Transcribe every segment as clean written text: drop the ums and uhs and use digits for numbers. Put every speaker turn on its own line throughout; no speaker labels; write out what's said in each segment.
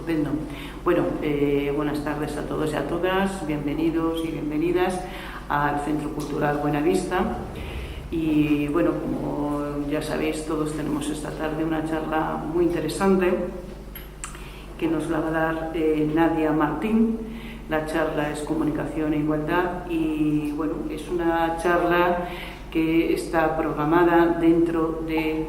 Estupendo. Bueno, buenas tardes a todos y a todas, bienvenidos y bienvenidas al Centro Cultural Buenavista. Y bueno, como ya sabéis, todos tenemos esta tarde una charla muy interesante que nos la va a dar Nadia Martín. La charla es Comunicación e Igualdad y bueno, es una charla que está programada dentro de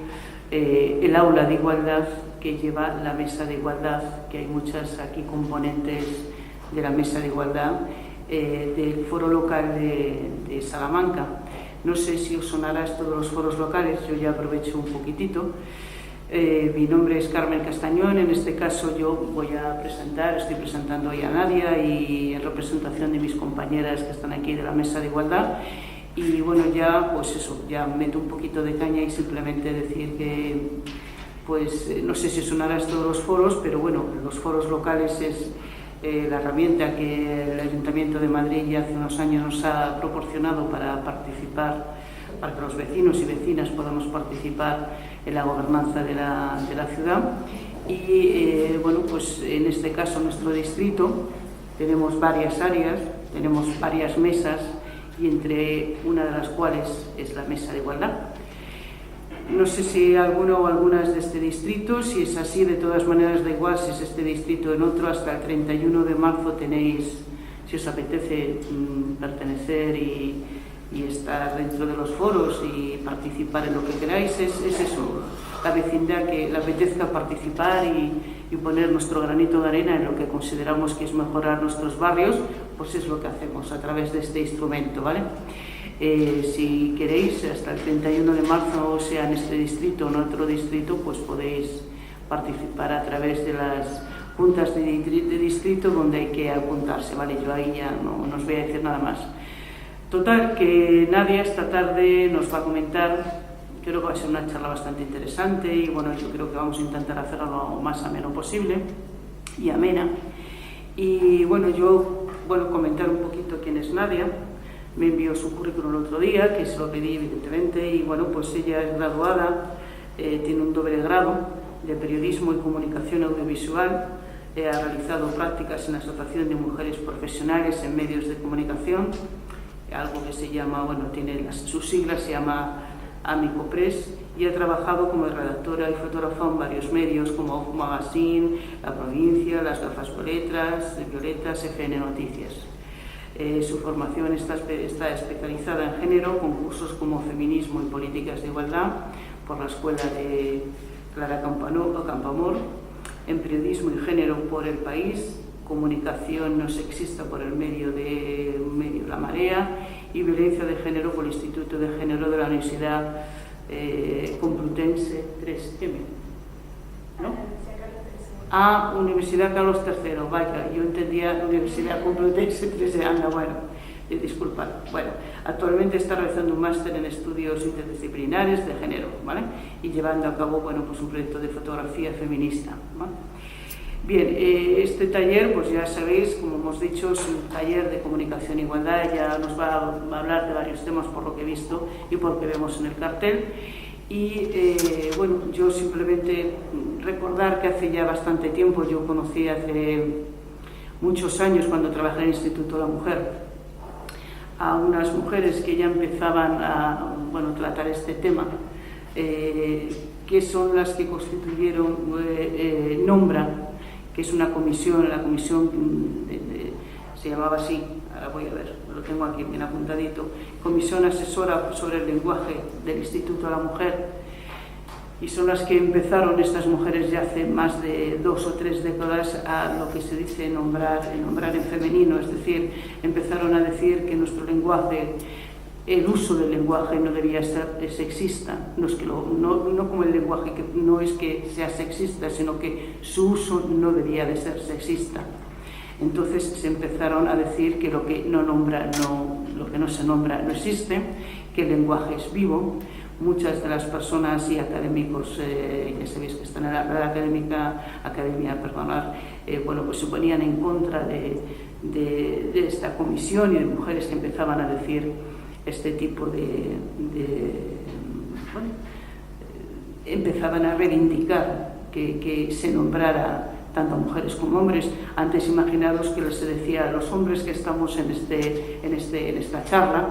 el aula de igualdad que lleva la mesa de igualdad, que hay muchas aquí componentes de la mesa de igualdad del foro local de Salamanca. No sé si os sonará esto de los foros locales, yo ya aprovecho un poquitito. Mi nombre es Carmen Castañón, en este caso yo voy a estoy presentando hoy a Nadia y en representación de mis compañeras que están aquí de la mesa de igualdad. Y bueno, ya pues eso, ya meto un poquito de caña y simplemente decir que pues no sé si sonará esto de los foros, pero bueno, los foros locales es la herramienta que el Ayuntamiento de Madrid ya hace unos años nos ha proporcionado para participar, para que los vecinos y vecinas podamos participar en la gobernanza de la ciudad. Y bueno, pues en este caso nuestro distrito tenemos varias áreas, tenemos varias mesas y entre una de las cuales es la mesa de igualdad. No sé si alguno o algunas de este distrito, si es así, de todas maneras da igual si es este distrito o en otro, hasta el 31 de marzo tenéis, si os apetece pertenecer y estar dentro de los foros y participar en lo que queráis, es eso, la vecindad que le apetezca participar y poner nuestro granito de arena en lo que consideramos que es mejorar nuestros barrios, pues es lo que hacemos a través de este instrumento, ¿vale? Si queréis, hasta el 31 de marzo, o sea en este distrito o en otro distrito, pues podéis participar a través de las juntas de distrito donde hay que apuntarse, ¿vale? Yo ahí ya no os voy a decir nada más. Total, que Nadia esta tarde nos va a comentar, creo que va a ser una charla bastante interesante y bueno, yo creo que vamos a intentar hacerlo lo más ameno posible y amena. Y bueno, comentar un poquito quién es Nadia. Me envió su currículum el otro día, que se lo pedí evidentemente, y bueno, pues ella es graduada, tiene un doble grado de Periodismo y Comunicación Audiovisual, ha realizado prácticas en la Asociación de Mujeres Profesionales en Medios de Comunicación, algo que se llama, bueno, tiene sus siglas, se llama Amicopress, y ha trabajado como redactora y fotógrafa en varios medios como Ojo Magazine, La Provincia, Las Gafas Violetas, FN Noticias. Su formación está especializada en género, con cursos como Feminismo y Políticas de Igualdad por la Escuela de Clara Campoamor, en Periodismo y Género por El País, Comunicación no sexista por el medio La Marea y Violencia de Género por el Instituto de Género de la Universidad Complutense 3M, ¿no? Universidad Carlos III, vaya, yo entendía Universidad Complutense 3M, anda, bueno, disculpad. Bueno, actualmente está realizando un máster en estudios interdisciplinares de género, ¿vale? Y llevando a cabo, bueno, pues un proyecto de fotografía feminista, ¿vale? Bien, este taller, pues ya sabéis, como hemos dicho, es un taller de comunicación e igualdad, ya nos va a hablar de varios temas por lo que he visto y por lo que vemos en el cartel. Y bueno, yo simplemente recordar que hace ya bastante tiempo, yo conocí hace muchos años cuando trabajé en el Instituto de la Mujer, a unas mujeres que ya empezaban a tratar este tema, que son las que constituyeron Nombra, que es una comisión, la comisión se llamaba así, ahora voy a ver, lo tengo aquí bien apuntadito, Comisión Asesora sobre el Lenguaje del Instituto de la Mujer, y son las que empezaron estas mujeres ya hace más de 2 o 3 décadas a lo que se dice nombrar en femenino, es decir, empezaron a decir que nuestro lenguaje, el uso del lenguaje no debía ser sexista, no como el lenguaje, que no es que sea sexista, sino que su uso no debía de ser sexista. Entonces se empezaron a decir que lo que no se nombra no existe, que el lenguaje es vivo. Muchas de las personas y académicos, ya sabéis que están en la Real Academia, pues se ponían en contra de esta comisión y de mujeres que empezaban a decir este tipo empezaban a reivindicar que se nombrara tanto a mujeres como hombres. Antes imaginaros que se decía a los hombres que estamos en esta charla,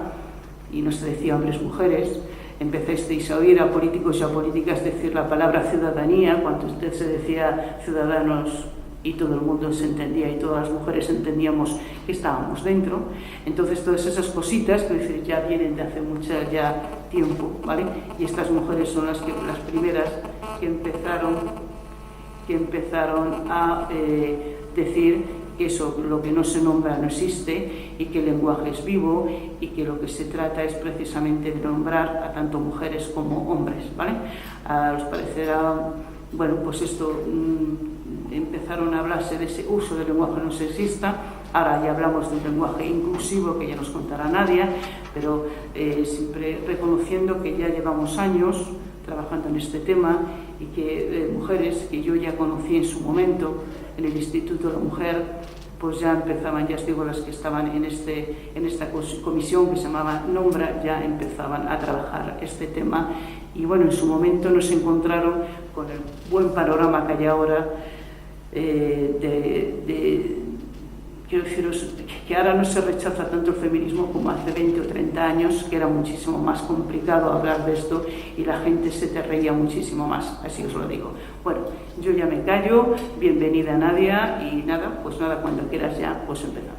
y no se decía hombres, mujeres. Empezasteis a oír a políticos y a políticas decir la palabra ciudadanía, cuando usted se decía ciudadanos y todo el mundo se entendía y todas las mujeres entendíamos que estábamos dentro. Entonces todas esas cositas que ya vienen de hace mucho ya tiempo, ¿vale? Y estas mujeres son las primeras que empezaron a decir que eso, lo que no se nombra no existe, y que el lenguaje es vivo, y que lo que se trata es precisamente de nombrar a tanto mujeres como hombres, ¿vale? Os parecerá, bueno, pues esto, empezaron a hablarse de ese uso del lenguaje no sexista. Ahora ya hablamos de un lenguaje inclusivo, que ya nos contará Nadia, pero siempre reconociendo que ya llevamos años trabajando en este tema, y que mujeres que yo ya conocí en su momento en el Instituto de la Mujer, pues ya empezaban, ya os digo, las que estaban en esta comisión que se llamaba Nombra, ya empezaban a trabajar este tema. Y bueno, en su momento nos encontraron con el buen panorama que hay ahora, quiero deciros que ahora no se rechaza tanto el feminismo como hace 20 o 30 años, que era muchísimo más complicado hablar de esto y la gente se te reía muchísimo más, así os lo digo. Bueno, yo ya me callo, bienvenida Nadia, y nada, pues nada, cuando quieras ya, pues empezamos.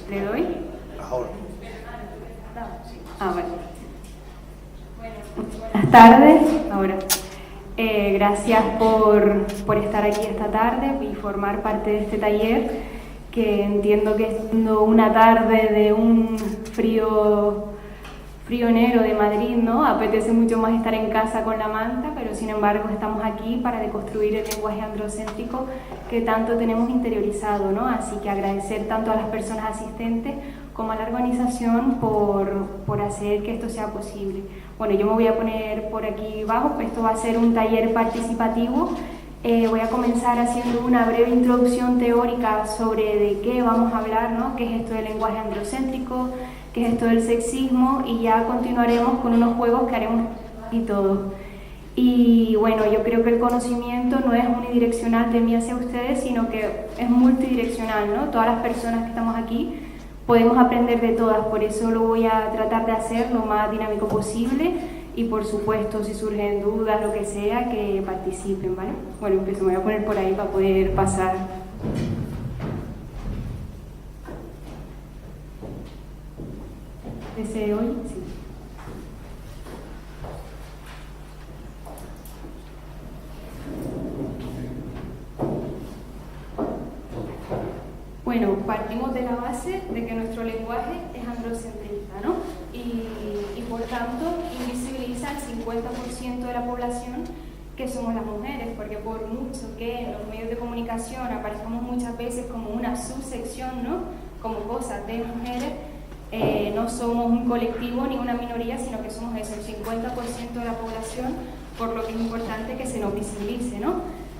¿Le doy?
Ahora.
Ah, vale.
Buenas tardes. Ahora, gracias por estar aquí esta tarde y formar parte de este taller, que entiendo que siendo una tarde de un frío enero de Madrid, ¿no? Apetece mucho más estar en casa con la manta, pero sin embargo estamos aquí para deconstruir el lenguaje androcéntrico que tanto tenemos interiorizado, ¿no? Así que agradecer tanto a las personas asistentes como a la organización por hacer que esto sea posible. Bueno, yo me voy a poner por aquí abajo, esto va a ser un taller participativo. Voy a comenzar haciendo una breve introducción teórica sobre de qué vamos a hablar, ¿no? Qué es esto del lenguaje androcéntrico, qué es esto del sexismo, y ya continuaremos con unos juegos que haremos y todo. Y bueno, yo creo que el conocimiento no es unidireccional de mí hacia ustedes, sino que es multidireccional, ¿no? Todas las personas que estamos aquí podemos aprender de todas, por eso lo voy a tratar de hacer lo más dinámico posible, y por supuesto, si surgen dudas, lo que sea, que participen, ¿vale? Bueno, empiezo, me voy a poner por ahí para poder pasar. ¿Desde hoy? Sí. Bueno, partimos de la base de que nuestro lenguaje es androcentrista, ¿no? Y por tanto invisibiliza al 50% de la población, que somos las mujeres, porque por mucho que en los medios de comunicación aparezcamos muchas veces como una subsección, ¿no? Como cosas de mujeres, no somos un colectivo ni una minoría, sino que somos eso, el 50% de la población, por lo que es importante que se nos visibilice, ¿no?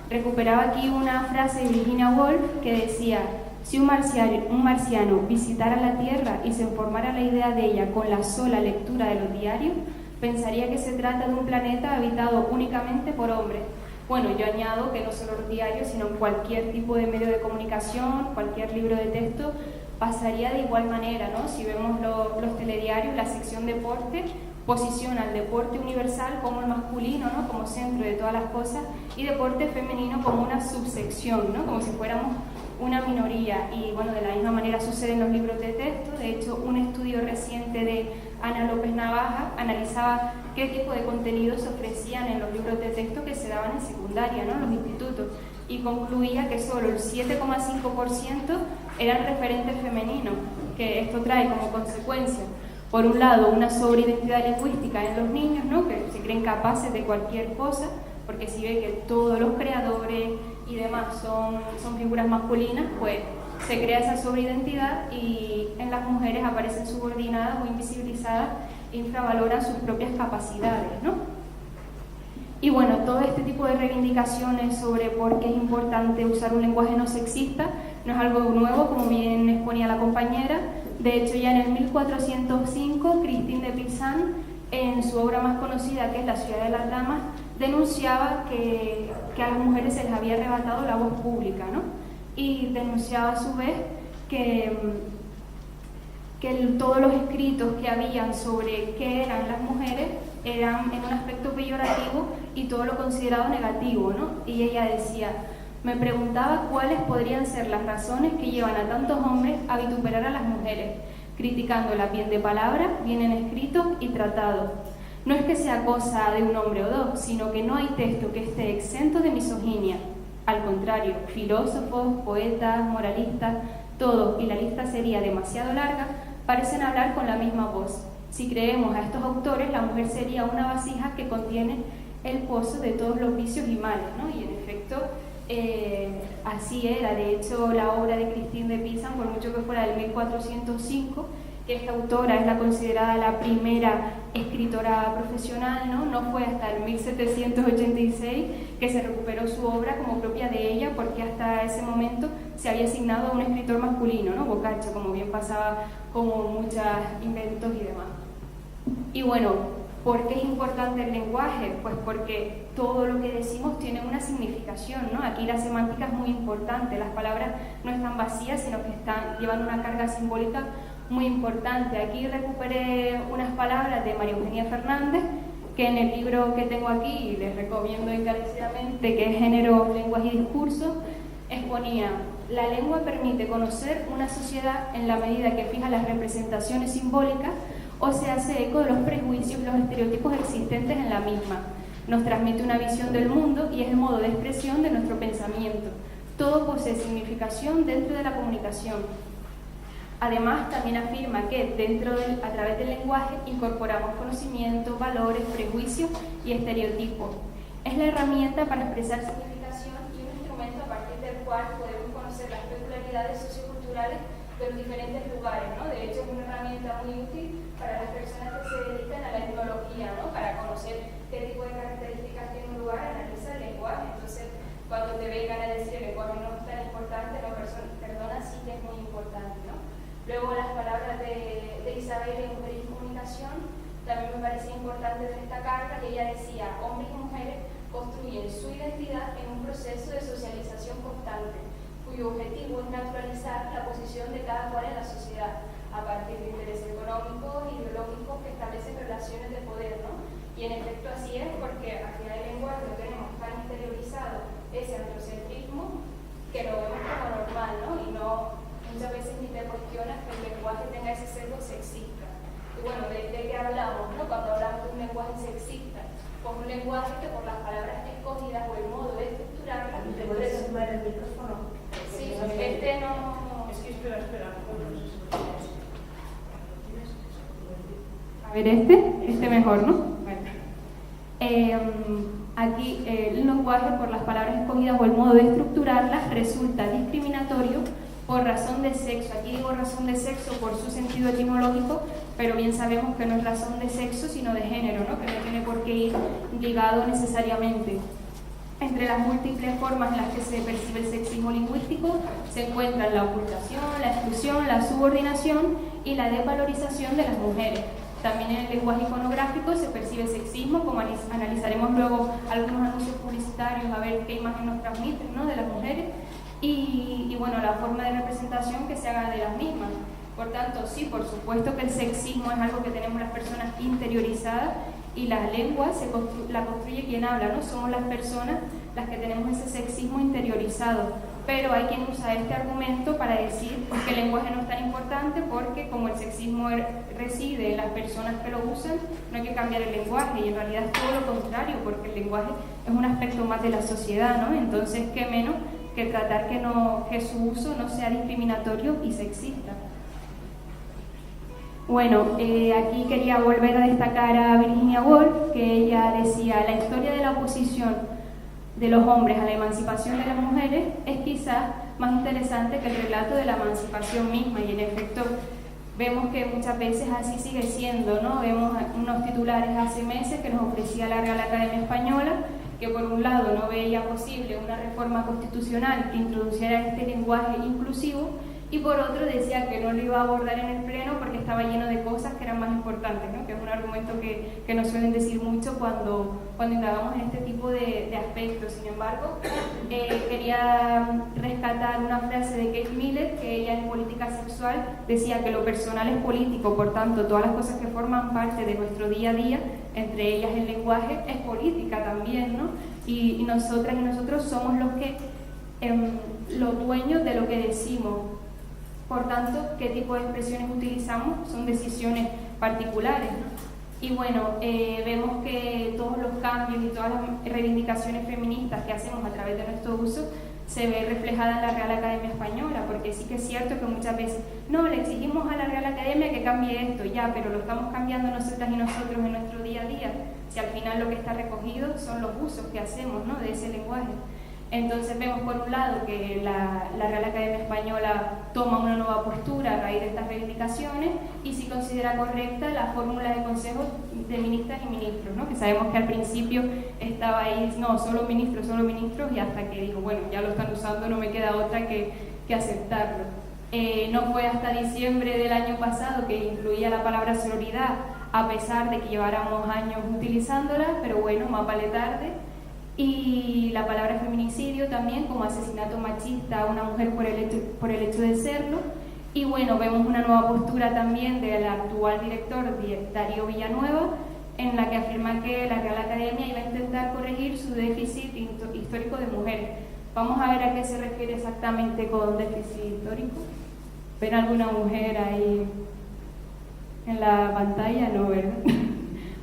Recuperaba aquí una frase de Virginia Woolf que decía: si un marciano visitara la Tierra y se formara la idea de ella con la sola lectura de los diarios, pensaría que se trata de un planeta habitado únicamente por hombres. Bueno, yo añado que no solo los diarios, sino cualquier tipo de medio de comunicación, cualquier libro de texto, pasaría de igual manera, ¿no? Si vemos los telediarios, la sección deporte posiciona el deporte universal como el masculino, ¿no? Como centro de todas las cosas, y deporte femenino como una subsección, ¿no? Como si fuéramos una minoría. Y bueno, de la misma manera sucede en los libros de texto. De hecho, un estudio reciente de Ana López Navaja analizaba qué tipo de contenidos se ofrecían en los libros de texto que se daban en secundaria, ¿no? En los institutos, y concluía que solo el 7,5% eran referentes femeninos, que esto trae como consecuencia, por un lado, una sobreidentidad lingüística en los niños, ¿no? Que se creen capaces de cualquier cosa, porque si ve que todos los creadores y demás son figuras masculinas, pues se crea esa sobreidentidad, y en las mujeres aparecen subordinadas o invisibilizadas e infravaloran sus propias capacidades, ¿no? Y bueno, todo este tipo de reivindicaciones sobre por qué es importante usar un lenguaje no sexista no es algo nuevo, como bien exponía la compañera. De hecho, ya en el 1405, Christine de Pizan en su obra más conocida, que es La ciudad de las damas, denunciaba que a las mujeres se les había arrebatado la voz pública, ¿no? Y denunciaba a su vez que todos los escritos que habían sobre qué eran las mujeres eran en un aspecto peyorativo y todo lo considerado negativo, ¿no? Y ella decía, me preguntaba cuáles podrían ser las razones que llevan a tantos hombres a vituperar a las mujeres, criticándolas bien de palabra, bien en escrito y tratado. No es que sea cosa de un hombre o dos, sino que no hay texto que esté exento de misoginia. Al contrario, filósofos, poetas, moralistas, todos, y la lista sería demasiado larga, parecen hablar con la misma voz. Si creemos a estos autores, la mujer sería una vasija que contiene el pozo de todos los vicios y males, ¿no? Y en efecto, así era. De hecho, la obra de Christine de Pisan, por mucho que fuera del 1405, que esta autora es la considerada la primera escritora profesional, no fue hasta el 1786 que se recuperó su obra como propia de ella, porque hasta ese momento se había asignado a un escritor masculino, ¿no? Boccaccio, como bien pasaba con muchos inventos y demás. Y bueno, ¿por qué es importante el lenguaje? Pues porque todo lo que decimos tiene una significación, ¿no? Aquí la semántica es muy importante, las palabras no están vacías, sino que llevan una carga simbólica muy importante. Aquí recuperé unas palabras de María Eugenia Fernández, que en el libro que tengo aquí, y les recomiendo encarecidamente, que es Género, Lenguaje y Discurso, exponía: la lengua permite conocer una sociedad en la medida que fija las representaciones simbólicas o se hace eco de los prejuicios y los estereotipos existentes en la misma. Nos transmite una visión del mundo y es el modo de expresión de nuestro pensamiento. Todo posee significación dentro de la comunicación. Además, también afirma que a través del lenguaje incorporamos conocimientos, valores, prejuicios y estereotipos. Es la herramienta para expresar significación y un instrumento a partir del cual podemos conocer las peculiaridades socioculturales de los diferentes lugares, ¿no? De hecho, es una herramienta muy útil para las personas que se dedican a la etnología, ¿no? Para conocer qué tipo de características tiene un lugar, analiza el lenguaje. Entonces, cuando te vengan a decir el lenguaje no es tan importante, la persona, perdona, sí que es muy importante, ¿no? Luego las palabras de Isabel en Mujer y Comunicación también me parecía importante destacar que ella decía: hombres y mujeres construyen su identidad en un proceso de socialización constante, cuyo objetivo es naturalizar la posición de cada cual en la sociedad, a partir de intereses económicos y ideológicos que establecen relaciones de poder, ¿no? Y en efecto así es, porque al final el lenguaje lo tenemos tan interiorizado, ese androcentrismo, que lo vemos como normal, ¿no? Y no... muchas veces ni te cuestionas que el lenguaje tenga ese sesgo sexista. Y bueno, ¿de qué hablamos, no? Cuando hablamos de un lenguaje sexista, pues un lenguaje que por las palabras escogidas o el modo de estructurarlas...
¿Te puedes sumar el micrófono?
Sí, este no...
Es que espera.
A ver, este mejor, ¿no? Bueno. Aquí el lenguaje por las palabras escogidas o el modo de estructurarlas resulta discriminatorio por razón de sexo. Aquí digo razón de sexo por su sentido etimológico, pero bien sabemos que no es razón de sexo, sino de género, ¿no? Que no tiene por qué ir ligado necesariamente. Entre las múltiples formas en las que se percibe el sexismo lingüístico se encuentran la ocultación, la exclusión, la subordinación y la desvalorización de las mujeres. También en el lenguaje iconográfico se percibe sexismo, como analizaremos luego algunos anuncios publicitarios a ver qué imagen nos transmiten, ¿no? De las mujeres. Y bueno, la forma de representación que se haga de las mismas. Por tanto, sí, por supuesto que el sexismo es algo que tenemos las personas interiorizadas y la lengua la construye quien habla, ¿no? Somos las personas las que tenemos ese sexismo interiorizado. Pero hay quien usa este argumento para decir que el lenguaje no es tan importante porque como el sexismo reside en las personas que lo usan, no hay que cambiar el lenguaje, y en realidad es todo lo contrario, porque el lenguaje es un aspecto más de la sociedad, ¿no? Entonces, ¿qué menos que tratar que su uso no sea discriminatorio y sexista? Bueno, aquí quería volver a destacar a Virginia Woolf, que ella decía: la historia de la oposición de los hombres a la emancipación de las mujeres es quizás más interesante que el relato de la emancipación misma, y en efecto vemos que muchas veces así sigue siendo, ¿no? Vemos unos titulares hace meses que nos ofrecía la Real Academia Española, que por un lado no veía posible una reforma constitucional que introduciera este lenguaje inclusivo, y por otro decía que no lo iba a abordar en el pleno porque estaba lleno de cosas que eran más importantes, ¿no? Que es un argumento que nos suelen decir mucho cuando indagamos en este tipo de aspectos. Sin embargo, quería rescatar una frase de Kate Miller, que ella en Política Sexual decía que lo personal es político, por tanto todas las cosas que forman parte de nuestro día a día, entre ellas el lenguaje, es política también, ¿no? Y nosotras y nosotros somos los dueños de lo que decimos. Por tanto, qué tipo de expresiones utilizamos son decisiones particulares, ¿no? Y bueno, vemos que todos los cambios y todas las reivindicaciones feministas que hacemos a través de nuestro uso se ve reflejada en la Real Academia Española, porque sí que es cierto que muchas veces, no, le exigimos a la Real Academia que cambie esto, ya, pero lo estamos cambiando nosotras y nosotros en nuestro día a día, si al final lo que está recogido son los usos que hacemos, ¿no?, de ese lenguaje. Entonces vemos por un lado que la Real Academia Española toma una nueva postura a raíz de estas reivindicaciones y sí considera correcta la fórmula de consejos de ministras y ministros, ¿no? Que sabemos que al principio estaba ahí, no, solo ministros, y hasta que dijo, bueno, ya lo están usando, no me queda otra que aceptarlo. No fue hasta diciembre del año pasado que incluía la palabra sororidad, a pesar de que lleváramos años utilizándola, pero bueno, más vale tarde. Y la palabra feminicidio también como asesinato machista a una mujer por el hecho de serlo. Y bueno, vemos una nueva postura también del actual director Darío Villanueva, en la que afirma que la Real Academia iba a intentar corregir su déficit histórico de mujeres. Vamos a ver a qué se refiere exactamente con déficit histórico. ¿Ven alguna mujer ahí en la pantalla? No, ¿verdad?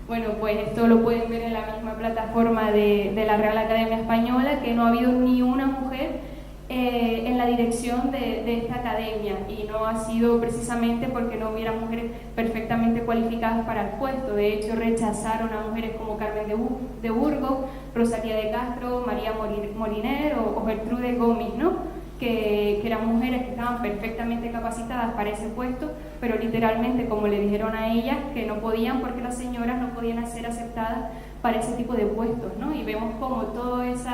Bueno, pues esto lo pueden ver en la misma plataforma de la Real Academia Española, que no ha habido ni una mujer en la dirección de esta academia, y no ha sido precisamente porque no hubiera mujeres perfectamente cualificadas para el puesto. De hecho, rechazaron a mujeres como Carmen de Burgos, Rosalía de Castro, María Moliner o Gertrude Gómez, ¿no?, que eran mujeres que estaban perfectamente capacitadas para ese puesto, pero literalmente, como le dijeron a ellas, que no podían porque las señoras no podían ser aceptadas para ese tipo de puestos, ¿no? Y vemos como todo ese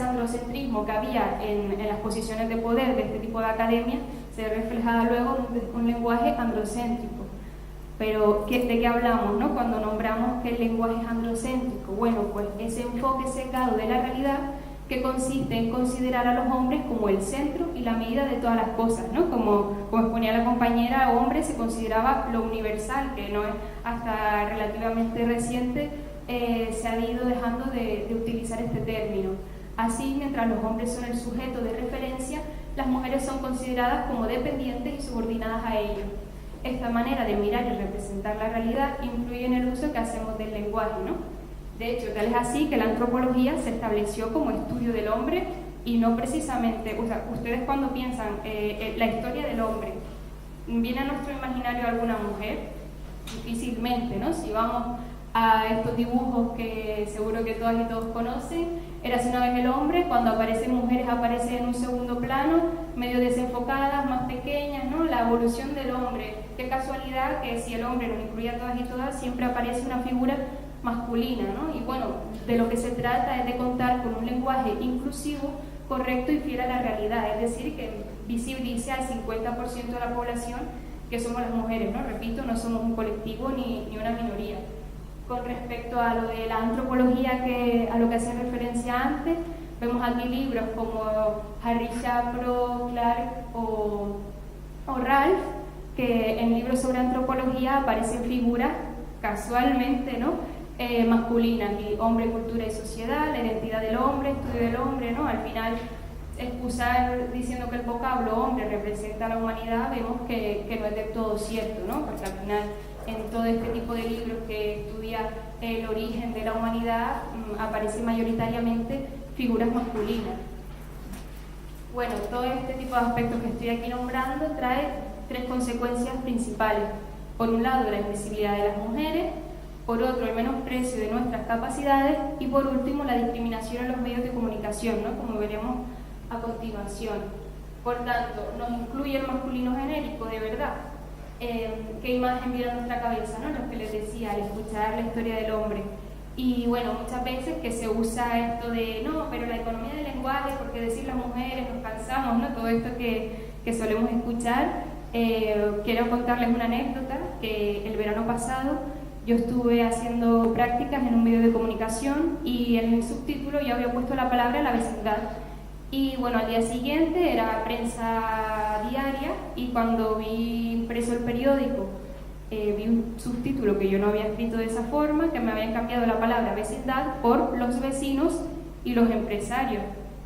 androcentrismo que había en las posiciones de poder de este tipo de academia se ve reflejada luego en un lenguaje androcéntrico. Pero ¿de qué hablamos, no?, cuando nombramos que el lenguaje es androcéntrico? Bueno, pues ese enfoque secado de la realidad que consiste en considerar a los hombres como el centro y la medida de todas las cosas, ¿no? Como exponía la compañera, hombre se consideraba lo universal, que no es hasta relativamente reciente se ha ido dejando de utilizar este término. Así, mientras los hombres son el sujeto de referencia, las mujeres son consideradas como dependientes y subordinadas a ellos. Esta manera de mirar y representar la realidad influye en el uso que hacemos del lenguaje, ¿no? De hecho, tal es así que la antropología se estableció como estudio del hombre y no precisamente, o sea, ustedes cuando piensan la historia del hombre, ¿viene a nuestro imaginario alguna mujer? Difícilmente, ¿no? Si vamos a estos dibujos que seguro que todas y todos conocen, érase una vez el hombre, cuando aparecen mujeres aparecen en un segundo plano, medio desenfocadas, más pequeñas, ¿no? La evolución del hombre, qué casualidad que si el hombre nos incluye a todas y todas, siempre aparece una figura masculina, ¿no? Y bueno, de lo que se trata es de contar con un lenguaje inclusivo, correcto y fiel a la realidad, es decir, que visibilice al 50% de la población que somos las mujeres, ¿no? Repito, no somos un colectivo ni una minoría. Con respecto a lo de la antropología, a lo que hacía referencia antes, vemos aquí libros como Harry Shapiro, Clark o Ralph, que en libros sobre antropología aparecen figuras casualmente, ¿no?, masculinas, y hombre, cultura y sociedad, la identidad del hombre, estudio del hombre, ¿no? Al final, excusar diciendo que el vocablo hombre representa a la humanidad, vemos que no es del todo cierto, ¿no? Porque al final, en todo este tipo de libros que estudia el origen de la humanidad, aparecen mayoritariamente figuras masculinas. Bueno, todo este tipo de aspectos que estoy aquí nombrando trae 3 consecuencias principales. Por un lado, la invisibilidad de las mujeres; por otro, el menosprecio de nuestras capacidades; y por último, la discriminación en los medios de comunicación, ¿no?, como veremos a continuación. Por tanto, nos incluye el masculino genérico, de verdad. ¿Qué imagen viene a nuestra cabeza, ¿no? Lo que les decía, al escuchar la historia del hombre. Y bueno, muchas veces que se usa esto de no, pero la economía del lenguaje, porque decir las mujeres nos cansamos, ¿no? Todo esto que solemos escuchar. Quiero contarles una anécdota, que el verano pasado yo estuve haciendo prácticas en un medio de comunicación y en el subtítulo yo había puesto la palabra la vecindad. Y bueno, al día siguiente era prensa diaria y cuando vi impreso el periódico, vi un subtítulo que yo no había escrito de esa forma, que me habían cambiado la palabra vecindad por los vecinos y los empresarios,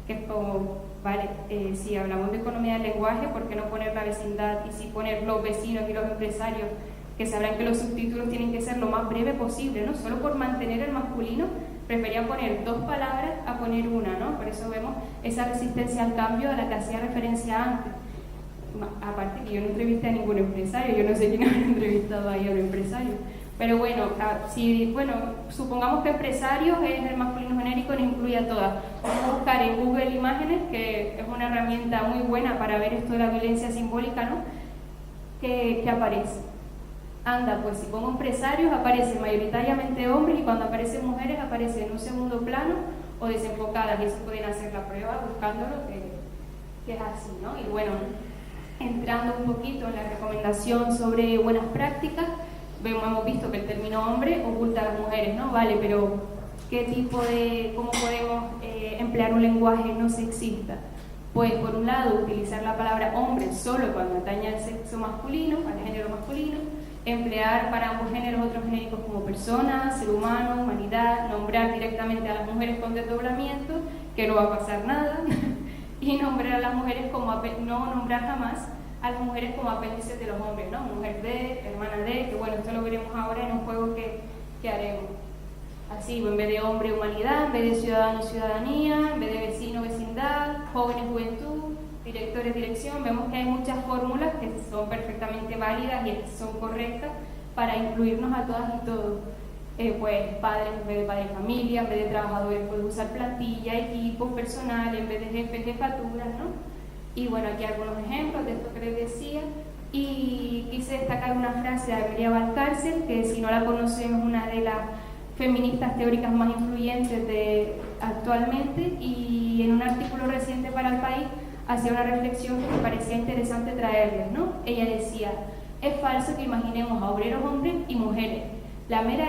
que es como, vale, si hablamos de economía del lenguaje, ¿por qué no poner la vecindad y sí poner los vecinos y los empresarios? Que sabrán que los subtítulos tienen que ser lo más breve posible, ¿no? Solo por mantener el masculino, prefería poner 2 palabras a poner una, ¿no? Por eso vemos esa resistencia al cambio a la que hacía referencia antes. Aparte que yo no entrevisté a ningún empresario, yo no sé quién habrá entrevistado ahí a un empresario. Pero bueno, supongamos que empresarios es el masculino genérico, no incluye a todas. Vamos a buscar en Google Imágenes, que es una herramienta muy buena para ver esto de la violencia simbólica, ¿no? Que aparece. Anda, pues si pongo empresarios aparecen mayoritariamente hombres y cuando aparecen mujeres aparecen en un segundo plano o desenfocadas, y eso pueden hacer la prueba buscándolo, que es así, ¿no? Y bueno, entrando un poquito en la recomendación sobre buenas prácticas, hemos visto que el término hombre oculta a las mujeres, ¿no? Vale, pero ¿cómo podemos emplear un lenguaje no sexista? Pues por un lado, utilizar la palabra hombre solo cuando atañe al sexo masculino, al género masculino, emplear para ambos géneros otros genéricos como persona, ser humano, humanidad, nombrar directamente a las mujeres con desdoblamiento, que no va a pasar nada, y nombrar a las mujeres como no nombrar jamás a las mujeres como apéndices de los hombres, ¿no? Mujer de, hermana de, que bueno, esto lo veremos ahora en un juego que haremos. Así, en vez de hombre, humanidad, en vez de ciudadano, ciudadanía, en vez de vecino, vecindad, jóvenes, juventud, directores, dirección. Vemos que hay muchas fórmulas que son perfectamente válidas y son correctas para incluirnos a todas y todos. Pues padres en vez de padre de familia, en vez de trabajadores puedes usar plantilla, equipos, personal, en vez de jefes, jefaturas, ¿no? Y bueno, aquí algunos ejemplos de esto que les decía. Y quise destacar una frase de Amelia Valcárcel, que si no la conocen es una de las feministas teóricas más influyentes actualmente, y en un artículo reciente para El País hacía una reflexión que me parecía interesante traerles, ¿no? Ella decía: es falso que imaginemos a obreros hombres y mujeres. La mera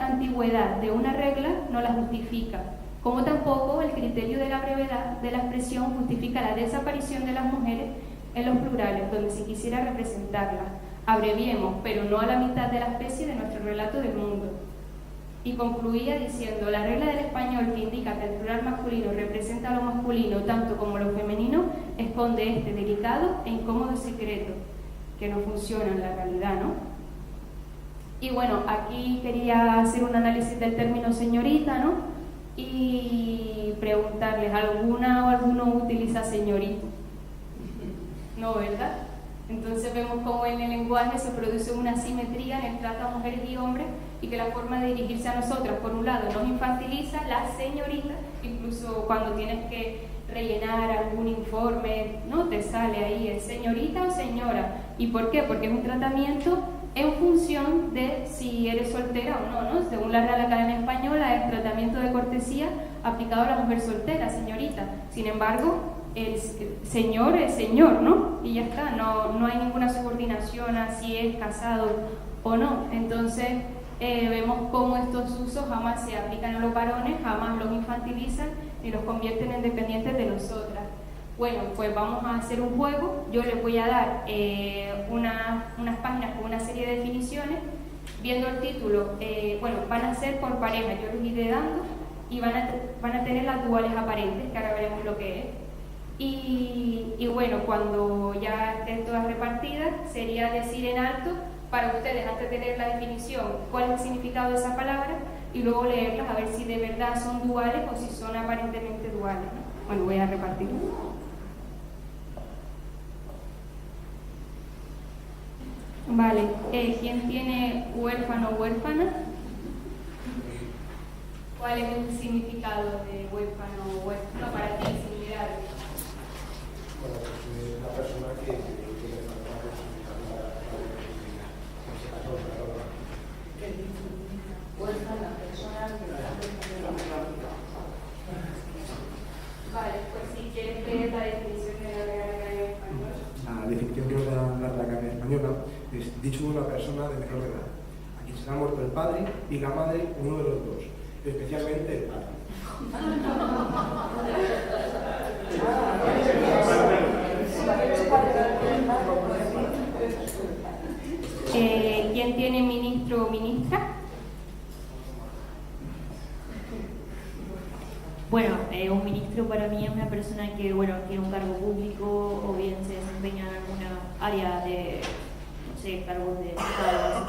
antigüedad de una regla no la justifica, como tampoco el criterio de la brevedad de la expresión justifica la desaparición de las mujeres en los plurales, donde se quisiera representarlas. Abreviemos, pero no a la mitad de la especie de nuestro relato del mundo. Y concluía diciendo: la regla del español que indica que el plural masculino representa lo masculino tanto como lo femenino esconde este delicado e incómodo secreto, que no funciona en la realidad, ¿no? Y bueno, aquí quería hacer un análisis del término señorita, ¿no? Y preguntarles, ¿alguna o alguno utiliza señorito? No, ¿verdad? Entonces vemos cómo en el lenguaje se produce una asimetría en el trato a mujeres y hombres, y que la forma de dirigirse a nosotras, por un lado, nos infantiliza, la señorita, incluso cuando tienes que rellenar algún informe, ¿no? Te sale ahí, ¿es señorita o señora? ¿Y por qué? Porque es un tratamiento en función de si eres soltera o no, ¿no? Según la Real Academia Española, es tratamiento de cortesía aplicado a la mujer soltera, señorita. Sin embargo, el señor es señor, ¿no? Y ya está, no hay ninguna subordinación a si es casado o no. Entonces, vemos cómo estos usos jamás se aplican a los varones, jamás los infantilizan ni los convierten en dependientes de nosotras. Bueno, pues vamos a hacer un juego. Yo les voy a dar unas páginas con una serie de definiciones. Viendo el título, van a ser por pareja, yo los iré dando, y van a tener las duales aparentes, que ahora veremos lo que es. Y bueno, cuando ya estén todas repartidas, sería decir en alto para ustedes, antes de leer la definición, cuál es el significado de esa palabra, y luego leerlas a ver si de verdad son duales o si son aparentemente duales, ¿no? Bueno, voy a repartir. Vale, ¿quién tiene huérfano o huérfana? ¿Cuál es el significado de huérfano o huérfana? No, para ti, sin mirar.
Bueno, pues una persona que tiene falta de posibilidad en este caso, huérfana. española, es dicho de una persona de menor edad, a quien se le ha muerto el padre y la madre, uno de los dos, especialmente el padre.
¿Quién tiene ministro o ministra?
Bueno, un ministro para mí es una persona que, bueno, tiene un cargo público o bien se desempeña en alguna área de, no sé, cargos de Estado.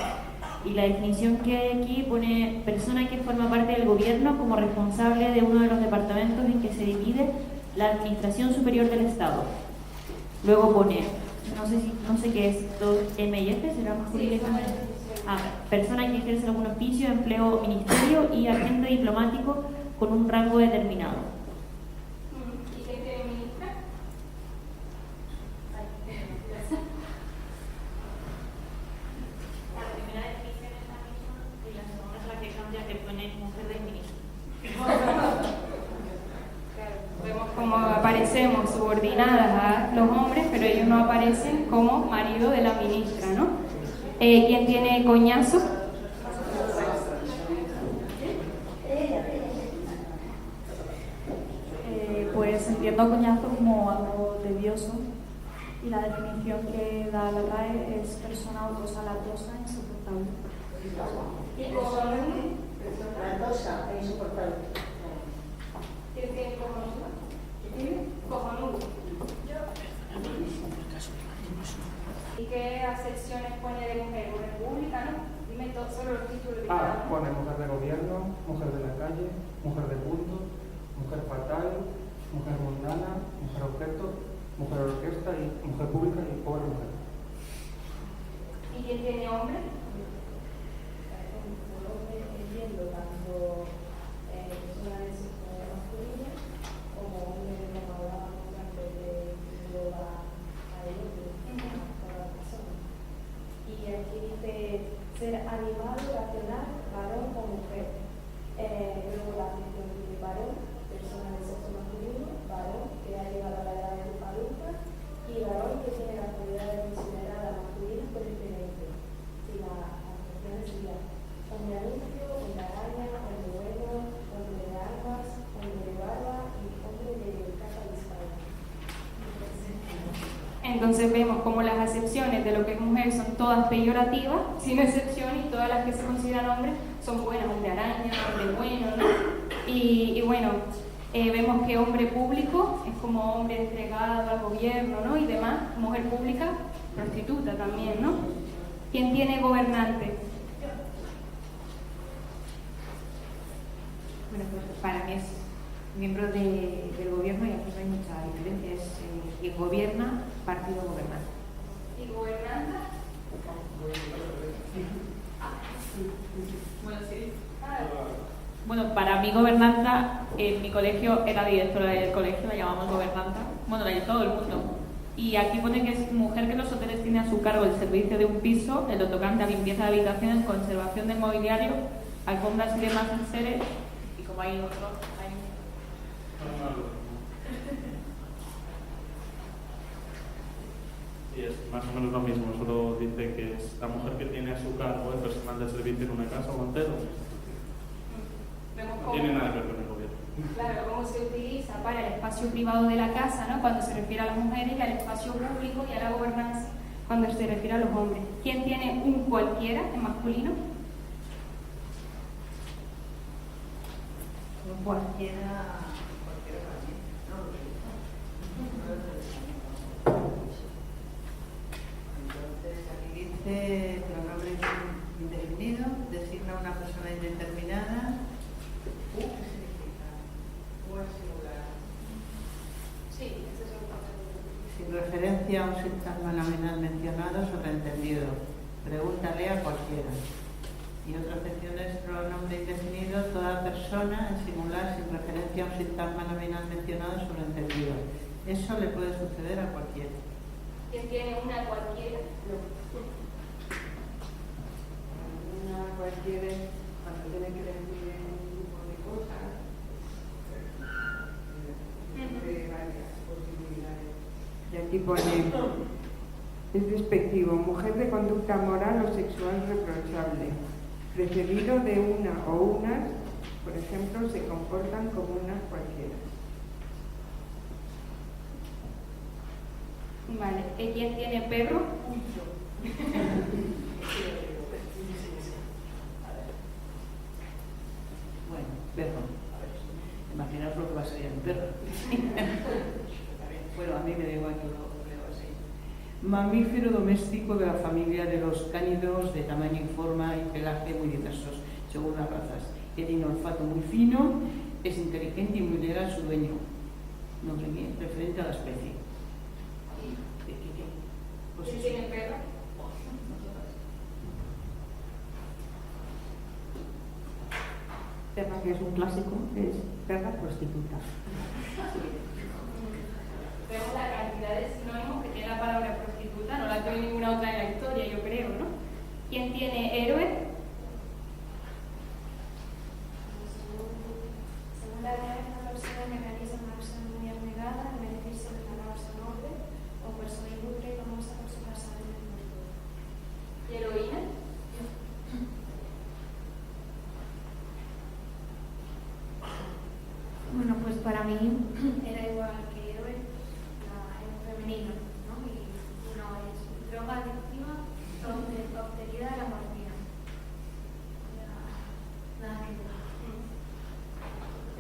Y la definición que hay aquí pone persona que forma parte del gobierno como responsable de uno de los departamentos en que se divide la administración superior del Estado. Luego pone, no sé qué es, 2M y F, ¿será más directamente? Persona que ejerce algún oficio, empleo, ministerio y agente diplomático con un rango determinado.
¿Y quién tiene ministra?
La primera definición es la misma y la segunda es la que cambia, que pone mujer del ministro.
Vemos como aparecemos subordinadas a los hombres, pero ellos no aparecen como marido de la ministra, ¿no? ¿Quién tiene coñazo?
Pues entiendo coñazo como algo tedioso y la definición que da la RAE es persona o cosa latosa e insoportable.
¿Y cojonudo? Latosa e insoportable.
¿Quién tiene cojonudo? Cojonudo. ¿Y qué acepciones pone de mujer? ¿Mujer pública, no? Dime solo los títulos de cada uno.
Pone mujer de gobierno, mujer de la calle, mujer de culto, mujer fatal, mujer mundana, mujer objeto, mujer orquesta y mujer pública y pobre mujer.
¿Y quién tiene hombre?
Entiendo tanto personas de sexo masculino como hombres de como hablábamos antes de engloba a ellos, a la persona. Y aquí dice ser animal, racional, varón o mujer. Luego la definición de varón, persona de sexo masculino, varón que ha llegado a la edad de adulta y varón que tiene las cualidades consideradas masculinas por excelencia. Y la acepción sería hombre anuncio, hombre araña, hombre bueno, hombre de armas, hombre de barba y hombre de capa de espalda.
Entonces vemos como las acepciones de lo que es mujer son todas peyorativas, sin excepción, y todas las que se consideran hombres son buenas, hombre araña, hombre bueno, ¿no? Y bueno, vemos que hombre público es como hombre entregado al gobierno, ¿no? Y demás, mujer pública, prostituta también, ¿no? ¿Quién tiene gobernante?
Bueno, pues para mí es miembro del gobierno y aquí no hay mucha diferencia, es quien gobierna, partido gobernante.
¿Y gobernanta?
Bueno, para mí gobernanta, en mi colegio era directora del colegio, la llamamos gobernanta, bueno, la de todo el mundo. Y aquí pone que es mujer que en los hoteles tiene a su cargo el servicio de un piso, el tocante a limpieza de habitaciones, conservación del mobiliario, alfombras y demás enseres, y como hay otro, hay...
Sí, es más o menos lo mismo, solo dice que es la mujer que tiene a su cargo el personal de servicio en una casa o hotel. No tiene nada que ver con el gobierno.
Claro, cómo se utiliza para el espacio privado de la casa, ¿no? Cuando se refiere a las mujeres, y al espacio público y a la gobernanza cuando se refiere a los hombres. ¿Quién tiene un cualquiera en masculino?
Un cualquiera también, ¿no? Entonces, aquí dice pronombre indefinido, designa a una persona indeterminada. ¿Qué significa? ¿O es singular?
Sí, ese es un concepto.
Sin referencia a un sintagma nominal mencionado, sobreentendido. Pregúntale a cualquiera. Y otra excepción es pronombre indefinido, toda persona en singular sin referencia a un sintagma nominal mencionado, sobreentendido. Eso le puede suceder a cualquiera.
¿Quién tiene una cualquiera?
Una cualquiera cuando tiene que decir un grupo de cosas, de varias posibilidades. Y aquí pone
Es despectivo, mujer de conducta moral o sexual reprochable, precedido de una o unas, por ejemplo, se comportan como unas cualquiera.
Vale, ¿quién tiene perro?
Bueno, perro. Imaginaos lo que va a ser un perro. Bueno, a mí me da igual que lo leo así. Mamífero doméstico de la familia de los cánidos, de tamaño y forma y pelaje muy diversos, según las razas. Tiene un olfato muy fino, es inteligente y muy leal a su dueño. No sé qué, referente a la especie. Pues
¿Quién
eso.
tiene perro?
Perra, que es un clásico, es perra prostituta.
Vemos la cantidad de sinónimos que tiene la palabra prostituta, no la tiene ninguna otra en la historia, yo creo, ¿no? ¿Quién tiene héroe?
Según la ley, es una persona que realiza una acción muy abnegada en beneficio de la causa noble o persona ilustre y famosa por su pasado en el mundo.
¿Y heroína?
Bueno, pues para mí era igual que héroe, en femenino, ¿no? Y uno es droga adictiva, obtenida de la morfina. Nada que ver.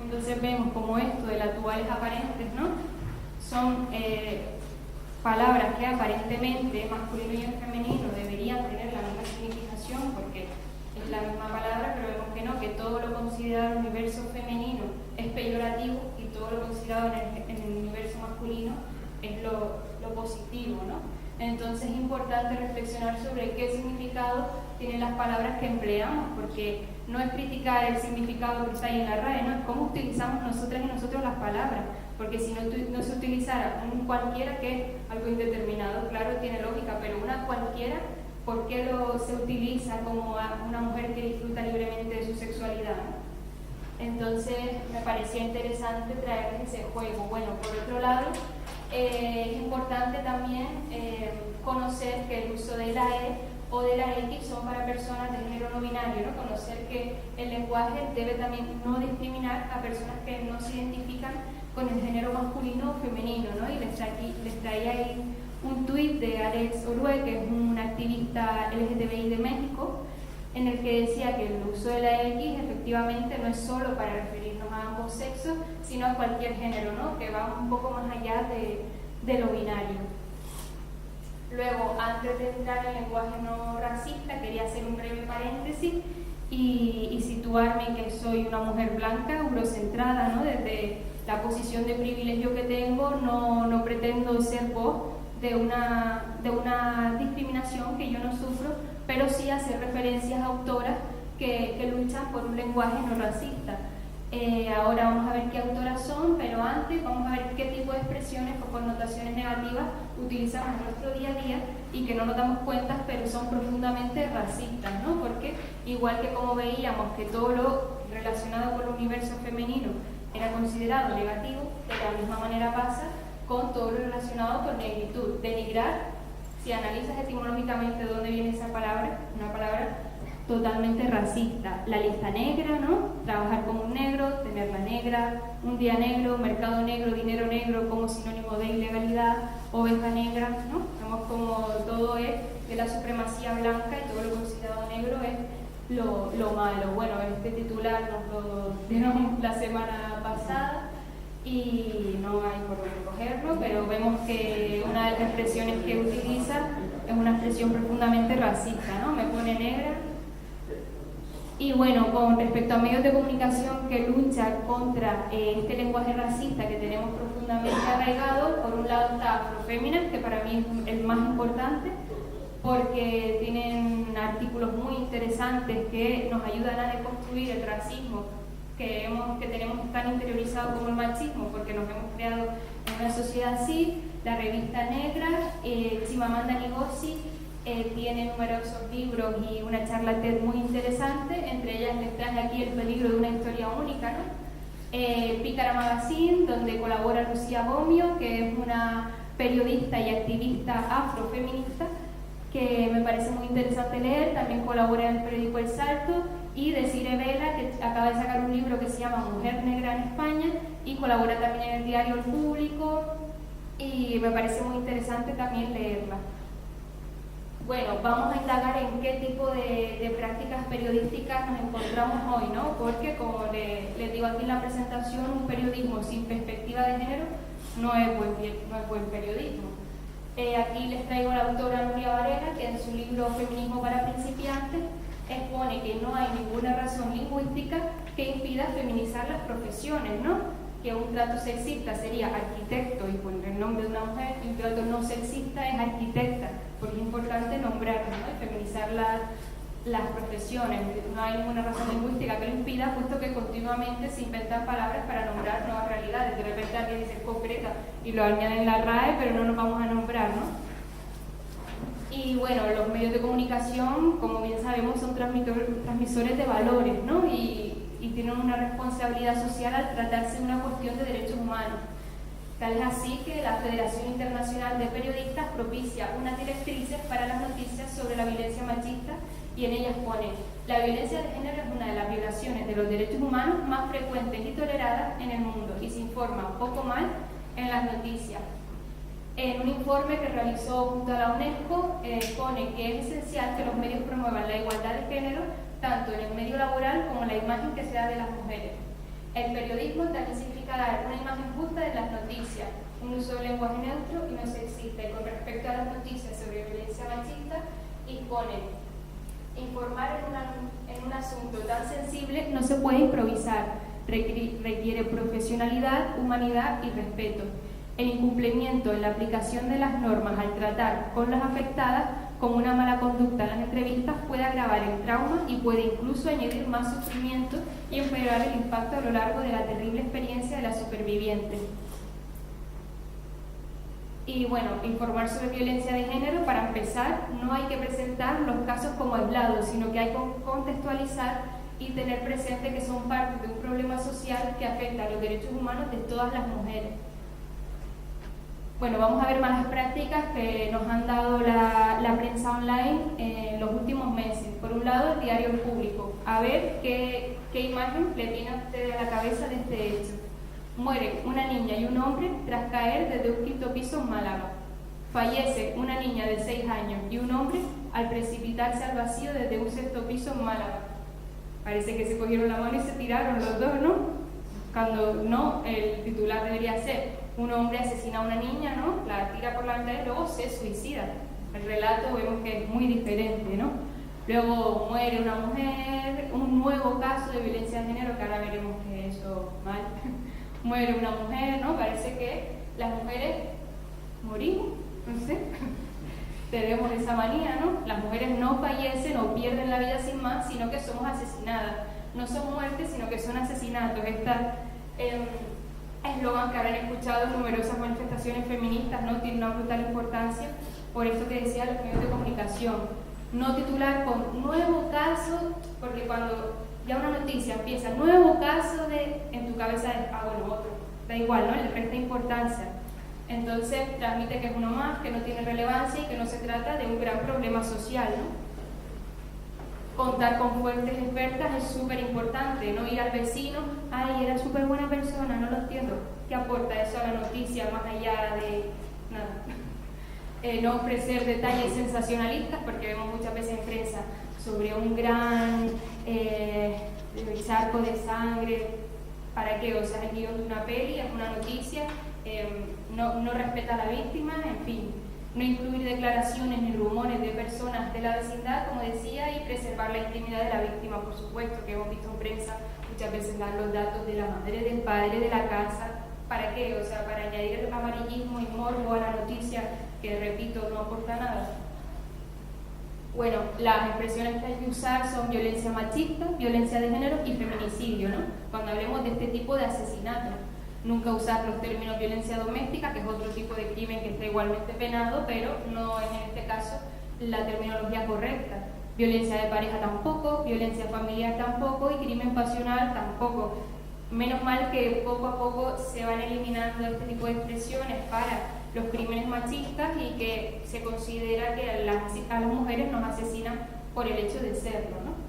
Entonces vemos como esto de las duales aparentes, ¿no? Son palabras que aparentemente masculino y femenino deberían tener la misma significación porque es la misma palabra, pero vemos que no, que todo lo considerado en el universo femenino es peyorativo y todo lo considerado en el universo masculino es lo positivo, ¿no? Entonces es importante reflexionar sobre qué significado tienen las palabras que empleamos, porque no es criticar el significado que está ahí en la RAE, no es cómo utilizamos nosotras y nosotros las palabras, porque si no se utilizara un cualquiera, que es algo indeterminado, claro, tiene lógica, pero una cualquiera, ¿por qué se utiliza como una mujer que disfruta libremente de su sexualidad, ¿no? Entonces me parecía interesante traerles ese juego. Bueno, por otro lado, es importante también conocer que el uso de la E o de la X son para personas de género no binario, ¿no? Conocer que el lenguaje debe también no discriminar a personas que no se identifican con el género masculino o femenino, ¿no? Y les traía ahí un tuit de Alex Orue, que es un activista LGTBI de México, en el que decía que el uso de la X efectivamente no es solo para referirnos a ambos sexos, sino a cualquier género, ¿no? Que va un poco más allá de lo binario. Luego, antes de entrar en el lenguaje no racista, quería hacer un breve paréntesis y situarme que soy una mujer blanca, eurocentrada, ¿no? Desde la posición de privilegio que tengo, no pretendo ser voz de una discriminación que yo no sufro, pero sí hacer referencias a autoras que luchan por un lenguaje no racista. Ahora vamos a ver qué autoras son, pero antes vamos a ver qué tipo de expresiones o connotaciones negativas utilizamos en nuestro día a día y que no nos damos cuenta, pero son profundamente racistas, ¿no? Porque igual que como veíamos que todo lo relacionado con el universo femenino era considerado negativo, de la misma manera pasa con todo lo relacionado con negritud. Denigrar, si analizas etimológicamente de dónde viene esa palabra, una palabra totalmente racista. La lista negra, ¿no? Trabajar como un negro, tener la negra, un día negro, mercado negro, dinero negro como sinónimo de ilegalidad, oveja negra, ¿no? Vemos como todo es de la supremacía blanca y todo lo considerado negro es lo malo. Bueno, este titular nos lo dieron la semana pasada y no hay por dónde cogerlo, pero vemos que una de las expresiones que utiliza es una expresión profundamente racista, ¿no? Me pone negra. Y bueno, con respecto a medios de comunicación que luchan contra este lenguaje racista que tenemos profundamente arraigado, por un lado está Afroféminas, que para mí es el más importante, porque tienen artículos muy interesantes que nos ayudan a deconstruir el racismo que tenemos tan interiorizado como el machismo, porque nos hemos creado en una sociedad así. La revista Negra, Chimamanda Ngozi, tiene numerosos libros y una charla TED muy interesante, entre ellas les traje aquí El peligro de una historia única, ¿no? Pícara Magazine, donde colabora Lucía Bomio, que es una periodista y activista afrofeminista, que me parece muy interesante leer. También colabora en el periódico El Salto, y Desiree Vela, que acaba de sacar un libro que se llama Mujer Negra en España, y colabora también en el diario El Público, y me parece muy interesante también leerla. Bueno, vamos a indagar en qué tipo de prácticas periodísticas nos encontramos hoy, ¿no? Porque, como les digo aquí en la presentación, un periodismo sin perspectiva de género no es buen periodismo. Aquí les traigo a la autora Nuria Varela, que en su libro Feminismo para principiantes expone que no hay ninguna razón lingüística que impida feminizar las profesiones, ¿no? Que un trato sexista sería arquitecto y poner el nombre de una mujer, y un trato no sexista es arquitecta, porque es importante nombrarlas, ¿no? Y feminizar las profesiones. No hay ninguna razón lingüística que lo impida, puesto que continuamente se inventan palabras para nombrar nuevas realidades. De repente alguien dice concreta y lo añaden en la RAE, pero no nos vamos a nombrar, ¿no? Y bueno, los medios de comunicación, como bien sabemos, son transmisores de valores, ¿no? Y tienen una responsabilidad social al tratarse de una cuestión de derechos humanos. Tal es así que la Federación Internacional de Periodistas propicia unas directrices para las noticias sobre la violencia machista, y en ellas pone: la violencia de género es una de las violaciones de los derechos humanos más frecuentes y toleradas en el mundo, y se informa poco mal en las noticias. En un informe que realizó junto a la UNESCO, pone que es esencial que los medios promuevan la igualdad de género, tanto en el medio laboral como en la imagen que se da de las mujeres. El periodismo también significa dar una imagen justa de las noticias, un uso de lenguaje neutro y no sexista. Y con respecto a las noticias sobre violencia machista, impone: informar en un asunto tan sensible no se puede improvisar, requiere profesionalidad, humanidad y respeto. El incumplimiento en la aplicación de las normas al tratar con las afectadas como una mala conducta en las entrevistas puede agravar el trauma y puede incluso añadir más sufrimiento y empeorar el impacto a lo largo de la terrible experiencia de la superviviente. Y bueno, informar sobre violencia de género, para empezar, no hay que presentar los casos como aislados, sino que hay que contextualizar y tener presente que son parte de un problema social que afecta a los derechos humanos de todas las mujeres. Bueno, vamos a ver malas prácticas que nos han dado la prensa online en los últimos meses. Por un lado, el diario El Público. A ver qué imagen le tiene a usted a la cabeza de este hecho. Mueren una niña y un hombre tras caer desde un quinto piso en Málaga. Fallece una niña de 6 años y un hombre al precipitarse al vacío desde un sexto piso en Málaga. Parece que se cogieron la mano y se tiraron los dos, ¿no? Cuando no, el titular debería ser: un hombre asesina a una niña, ¿no? La tira por la ventana y luego se suicida. El relato vemos que es muy diferente, ¿no? Luego muere una mujer, un nuevo caso de violencia de género, que ahora veremos que eso mal. Muere una mujer, ¿no? Parece que las mujeres morimos, no sé. Tenemos esa manía, ¿no? Las mujeres no fallecen o pierden la vida sin más, sino que somos asesinadas. No son muertes, sino que son asesinatos. Esta eslogan que habrán escuchado en numerosas manifestaciones feministas, ¿no? Tiene una brutal importancia, por eso que decía los medios de comunicación. No titular con nuevo caso, porque cuando ya una noticia empieza, nuevo caso en tu cabeza es, bueno, otro. Da igual, ¿no? Le resta importancia. Entonces transmite que es uno más, que no tiene relevancia y que no se trata de un gran problema social, ¿no? Contar con fuentes expertas es súper importante, no ir al vecino: ay, era súper buena persona, no lo entiendo. ¿Qué aporta eso a la noticia más allá de nada? No ofrecer detalles sensacionalistas, porque vemos muchas veces en prensa sobre un gran charco de sangre. ¿Para qué? O sea, el guión de una peli, es una noticia, no respeta a la víctima, en fin. No incluir declaraciones ni rumores de personas de la vecindad, como decía, y preservar la intimidad de la víctima, por supuesto, que hemos visto en prensa muchas veces dan los datos de la madre, del padre, de la casa. ¿Para qué? O sea, para añadir el amarillismo y morbo a la noticia, que, repito, no aporta nada. Bueno, las expresiones que hay que usar son violencia machista, violencia de género y feminicidio, ¿no? Cuando hablemos de este tipo de asesinatos. Nunca usar los términos violencia doméstica, que es otro tipo de crimen que está igualmente penado, pero no es en este caso la terminología correcta. Violencia de pareja tampoco, violencia familiar tampoco y crimen pasional tampoco. Menos mal que poco a poco se van eliminando este tipo de expresiones para los crímenes machistas y que se considera que a las mujeres nos asesinan por el hecho de serlo, ¿no?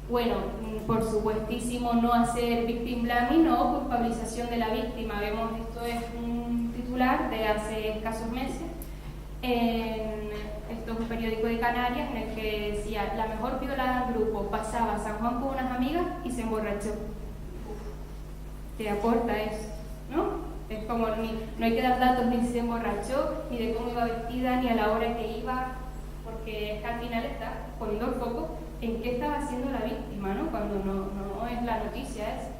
Bueno, por supuestísimo no hacer victim blaming o culpabilización de la víctima. Vemos, esto es un titular de hace escasos meses, esto es un periódico de Canarias en el que decía: la mejor violada del grupo pasaba a San Juan con unas amigas y se emborrachó. Te aporta eso, ¿no? Es como, no hay que dar datos ni si se emborrachó, ni de cómo iba vestida, ni a la hora que iba, porque es que al final está poniendo el foco en qué estaba haciendo la víctima, ¿no? Cuando no es la noticia esa.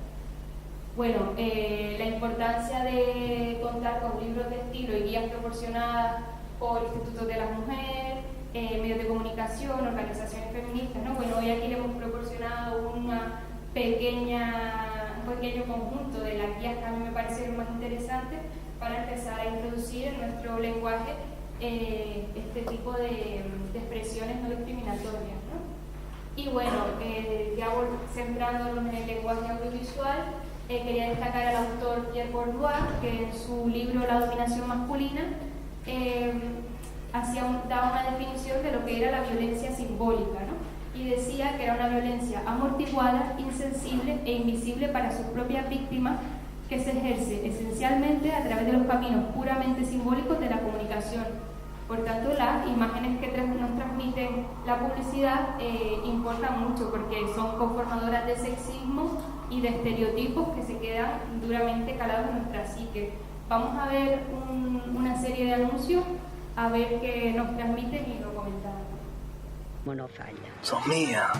Bueno, la importancia de contar con libros de estilo y guías proporcionadas por institutos de la mujer, medios de comunicación, organizaciones feministas, ¿no? Bueno, hoy aquí le hemos proporcionado un pequeño conjunto de las guías que a mí me parecieron más interesantes para empezar a introducir en nuestro lenguaje este tipo de expresiones no discriminatorias, ¿no? Y bueno, ya centrándonos en el lenguaje audiovisual, quería destacar al autor Pierre Bourdieu, que en su libro La dominación masculina daba una definición de lo que era la violencia simbólica, ¿no? Y decía que era una violencia amortiguada, insensible e invisible para sus propias víctimas, que se ejerce esencialmente a través de los caminos puramente simbólicos de la comunicación. Por tanto, las imágenes que nos transmiten la publicidad importan mucho, porque son conformadoras de sexismo y de estereotipos que se quedan duramente calados en nuestra psique. Vamos a ver una serie de anuncios, a ver qué nos transmiten y lo comentamos.
Monofalla.
Son mías.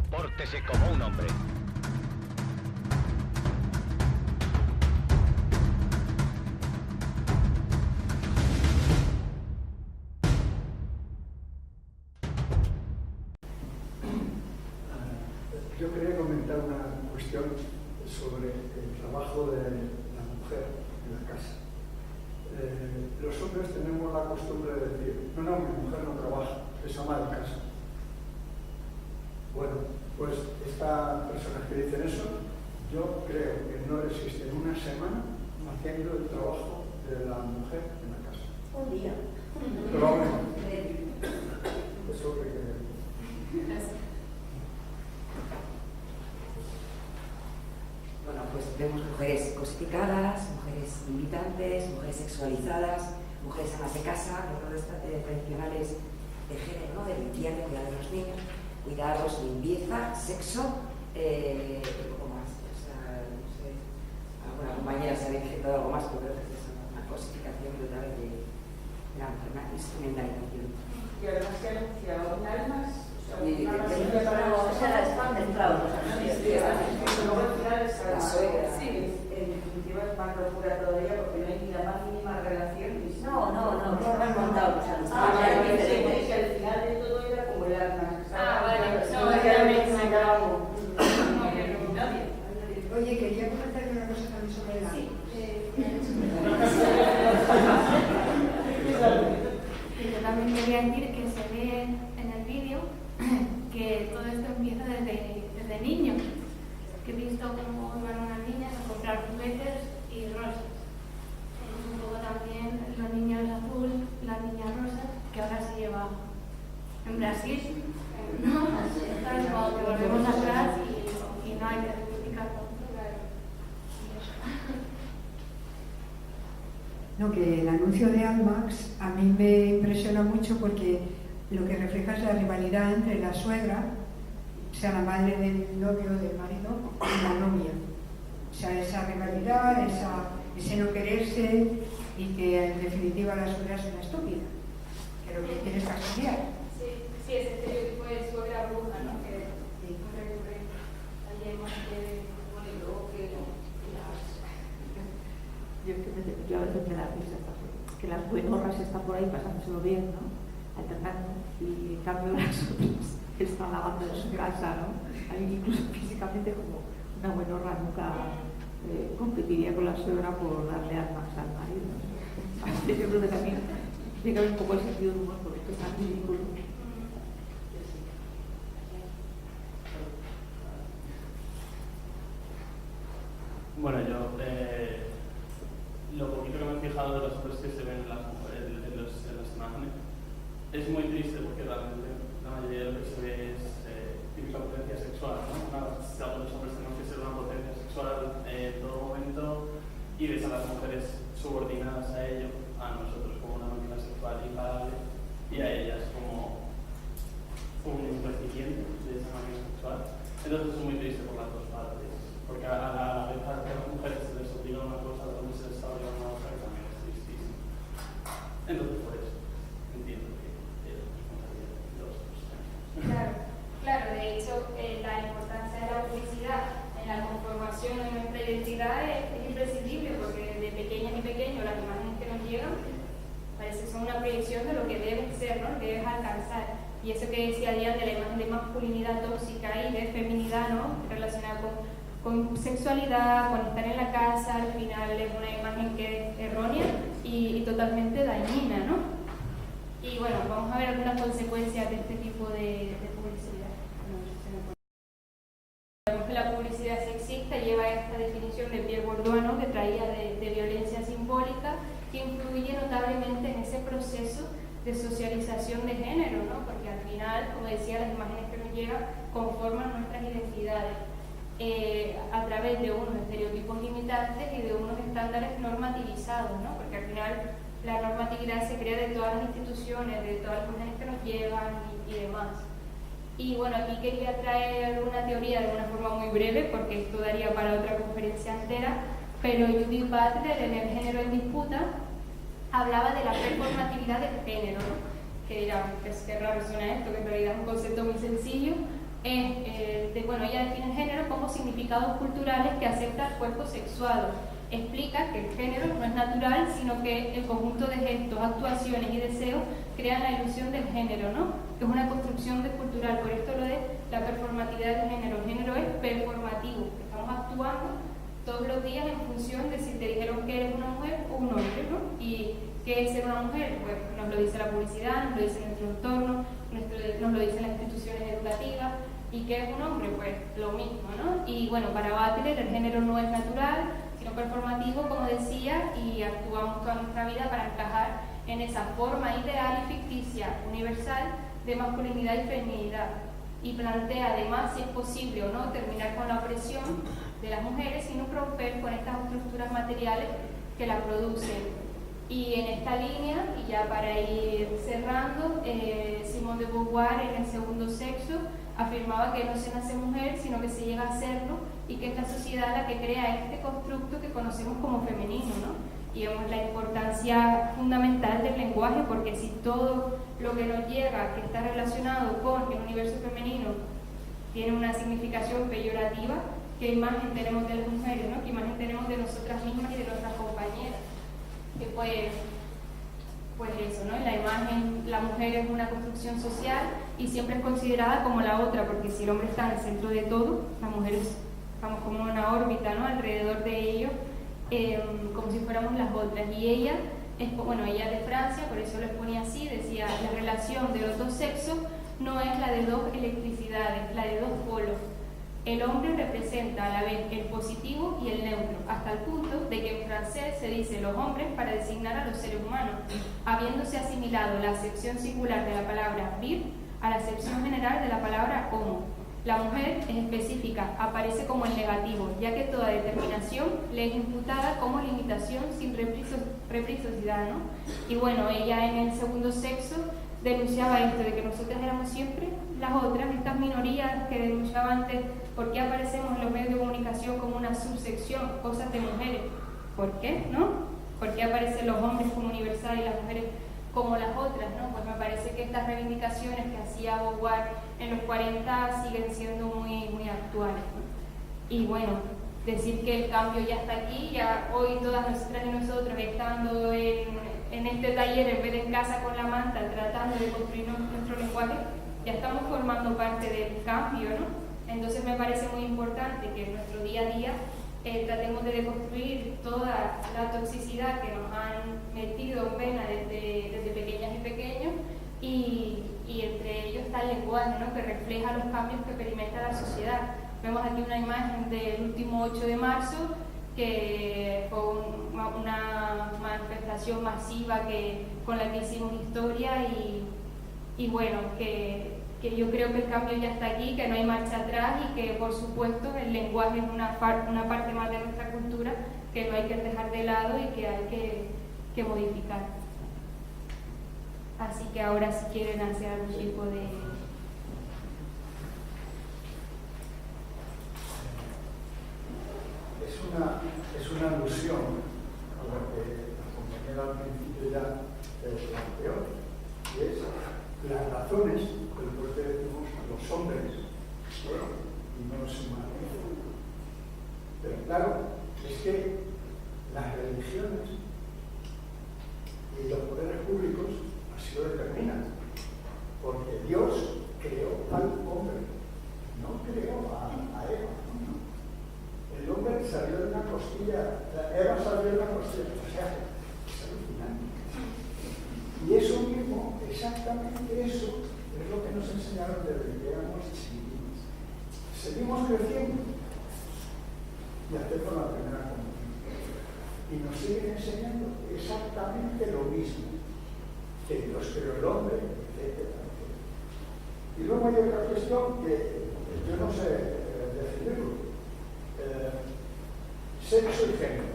Pórtese como un hombre.
Yo quería comentar una cuestión sobre el trabajo de la mujer en la casa. Los hombres tenemos la costumbre de decir: no, mi mujer no trabaja, es ama de casa. Bueno, pues esta persona que dicen eso, yo creo que no existe una semana haciendo el trabajo de la mujer en la casa.
Un día.
Probablemente. Eso que creo.
Bueno, pues vemos mujeres cosificadas, mujeres militantes, mujeres sexualizadas, mujeres amas de casa, los roles tradicionales de género, ¿no? De limpiar, de cuidar de los niños, cuidados, limpieza, sexo, un poco más. O sea, no sé, alguna compañera se ha injetado algo más, pero creo que es una cosificación brutal de la mujer, una instrumentalización.
Y además se ha anunciado un almas.
Será spam del fraude.
Luego al final es
la suegra.
Sí, en definitiva es más locura todavía porque no hay ni la más mínima relación.
No, que habrán montado los anuncios.
Que al final de todo era como el alma.
Vale,
Oye, quería comentar una cosa también sobre el alma.
Yo también quería decir que se ve en el vídeo que todo esto empieza desde niños. Que he visto cómo van unas niñas a comprar juguetes y rosas. Un poco también los niños azul, las niñas rosas, que ahora se lleva en Brasil, ¿no? Es como que volvemos atrás y no hay que rectificarlo.
No, que el anuncio de Almax a mí me impresiona mucho porque lo que refleja es la rivalidad entre la suegra, o sea, la madre del novio, del marido, y la novia. O sea, esa rivalidad, ese no quererse y que en definitiva la suegra es una estúpida, que lo que quiere es fastidiar.
Sí, ese estereotipo de suegra bruja, ¿no? Que recurre ayer más que luego que las...
Yo a veces me da risa que las
buenorras están por ahí pasándoselo bien, ¿no? Alternando, y en cambio las otras están lavando en su casa, ¿no? A mí incluso físicamente como una buenorra nunca competiría con la suegra por darle armas al marido, ¿no? Así que yo creo que también tiene que haber un poco de sentido de humor, porque esto es tan ridículo.
Bueno, yo lo poquito que me he fijado de los hombres que se ven en las imágenes es muy triste, porque realmente la mayoría de lo que se ve es típica potencia sexual, ¿no? Los hombres tenemos que ser una potencia sexual en todo momento, y ves a las mujeres subordinadas a ello, a nosotros como una máquina sexual imparable, y a ellas como un recipiente de esa máquina sexual. Entonces es muy triste por las dos partes, porque a la vez a las mujeres se les obliga una cosa, a los hombres se les está obligando una otra, que también es tristísimo. Entonces por eso entiendo que es responsabilidad de los dos.
Claro, de hecho la importancia de la publicidad en la conformación de nuestra identidad es imprescindible, porque desde pequeñas y pequeños las imágenes que nos llegan parece que son una proyección de lo que debes ser, ¿no? Que debes alcanzar. Y eso que decía Diana de la imagen de masculinidad tóxica y de feminidad, ¿no? Relacionada con sexualidad, con estar en la casa, al final es una imagen que es errónea y totalmente dañina, ¿no? Y bueno, vamos a ver algunas consecuencias de este tipo de publicidad. Sabemos que la publicidad sexista lleva esta definición de Pierre Bourdieu, ¿no? Que traía de violencia simbólica, que influye notablemente en ese proceso de socialización de género, ¿no? Porque al final, como decía, las imágenes que nos llegan conforman nuestras identidades a través de unos estereotipos limitantes y de unos estándares normativizados, ¿no? Porque al final la normatividad se crea de todas las instituciones, de todas las imágenes que nos llegan y demás. Y bueno, aquí quería traer una teoría de una forma muy breve, porque esto daría para otra conferencia entera, pero Judith Butler, en El género en disputa, hablaba de la performatividad del género, ¿no? Que dirán, qué raro suena esto, que en realidad es un concepto muy sencillo. Ella define el género como significados culturales que acepta el cuerpo sexuado. Explica que el género no es natural, sino que el conjunto de gestos, actuaciones y deseos crean la ilusión del género, ¿no? Que es una construcción cultural. Por esto lo de la performatividad del género. El género es performativo, estamos actuando todos los días en función de si te dijeron que eres una mujer o un hombre, ¿no? Y ¿qué es ser una mujer? Pues nos lo dice la publicidad, nos lo dice nuestro entorno, nos lo dicen las instituciones educativas. ¿Y qué es un hombre? Pues lo mismo, ¿no? Y bueno, para Butler el género no es natural, sino performativo, como decía, y actuamos toda nuestra vida para encajar en esa forma ideal y ficticia, universal, de masculinidad y feminidad. Y plantea además si es posible o no terminar con la opresión de las mujeres, sino romper con estas estructuras materiales que la producen. Y en esta línea, y ya para ir cerrando, Simone de Beauvoir en El segundo sexo afirmaba que no se nace mujer, sino que se llega a serlo, y que es la sociedad la que crea este constructo que conocemos como femenino, ¿no? Y vemos la importancia fundamental del lenguaje, porque si todo lo que nos llega, que está relacionado con el universo femenino, tiene una significación peyorativa, ¿qué imagen tenemos de las mujeres, ¿no? ¿Qué imagen tenemos de nosotras mismas y de nuestras compañeras? Que pues eso, ¿no? La imagen, la mujer es una construcción social y siempre es considerada como la otra, porque si el hombre está en el centro de todo, las mujeres estamos como en una órbita, ¿no? Alrededor de ellos, como si fuéramos las otras. Y ella es de Francia, por eso les ponía así, decía, la relación de los dos sexos no es la de dos electricidades, la de dos polos. El hombre representa a la vez el positivo y el neutro, hasta el punto de que en francés se dice los hombres para designar a los seres humanos, habiéndose asimilado la acepción singular de la palabra vir a la acepción general de la palabra homo. La mujer es específica, aparece como el negativo, ya que toda determinación le es imputada como limitación sin reciprocidad, ¿no? Y bueno, ella en El segundo sexo denunciaba esto, de que nosotras éramos siempre las otras, estas minorías que denunciaba antes, ¿por qué aparecemos en los medios de comunicación como una subsección, cosas de mujeres? ¿Por qué? ¿No? ¿Por qué aparecen los hombres como universales y las mujeres como las otras? ¿No? Pues me parece que estas reivindicaciones que hacía Beauvoir en los 40 siguen siendo muy, muy actuales, ¿no? Y bueno, decir que el cambio ya está aquí, ya hoy todas nosotras y nosotros estando en en este taller, en vez de en casa con la manta, tratando de construir nuestro lenguaje, ya estamos formando parte del cambio, ¿no? Entonces me parece muy importante que en nuestro día a día tratemos de deconstruir toda la toxicidad que nos han metido en vena desde pequeñas y pequeños, y entre ellos está el lenguaje, ¿no? Que refleja los cambios que experimenta la sociedad. Vemos aquí una imagen del último 8 de marzo, que fue una manifestación masiva con la que hicimos historia, y bueno, que yo creo que el cambio ya está aquí, que no hay marcha atrás, y que por supuesto el lenguaje es una parte más de nuestra cultura que no hay que dejar de lado y que hay que modificar. Así que ahora, si quieren hacer algún tipo de...
Es una alusión a lo que la compañera al principio ya planteó, y es las razones por las que decimos los hombres y no los humanos. Pero claro, es que las religiones y los poderes públicos así lo determinan, porque Dios creó al hombre, no creó a Eva. El hombre salió de una costilla, Eva salió de una costilla, o sea, es alucinante. Y eso mismo, exactamente eso, es lo que nos enseñaron desde que éramos chiquitos. Seguimos creciendo y hacemos la primera comunión. Y nos siguen enseñando exactamente lo mismo, que Dios creó el hombre, etc. Y luego hay otra cuestión que yo no sé definirlo. Sexo y género.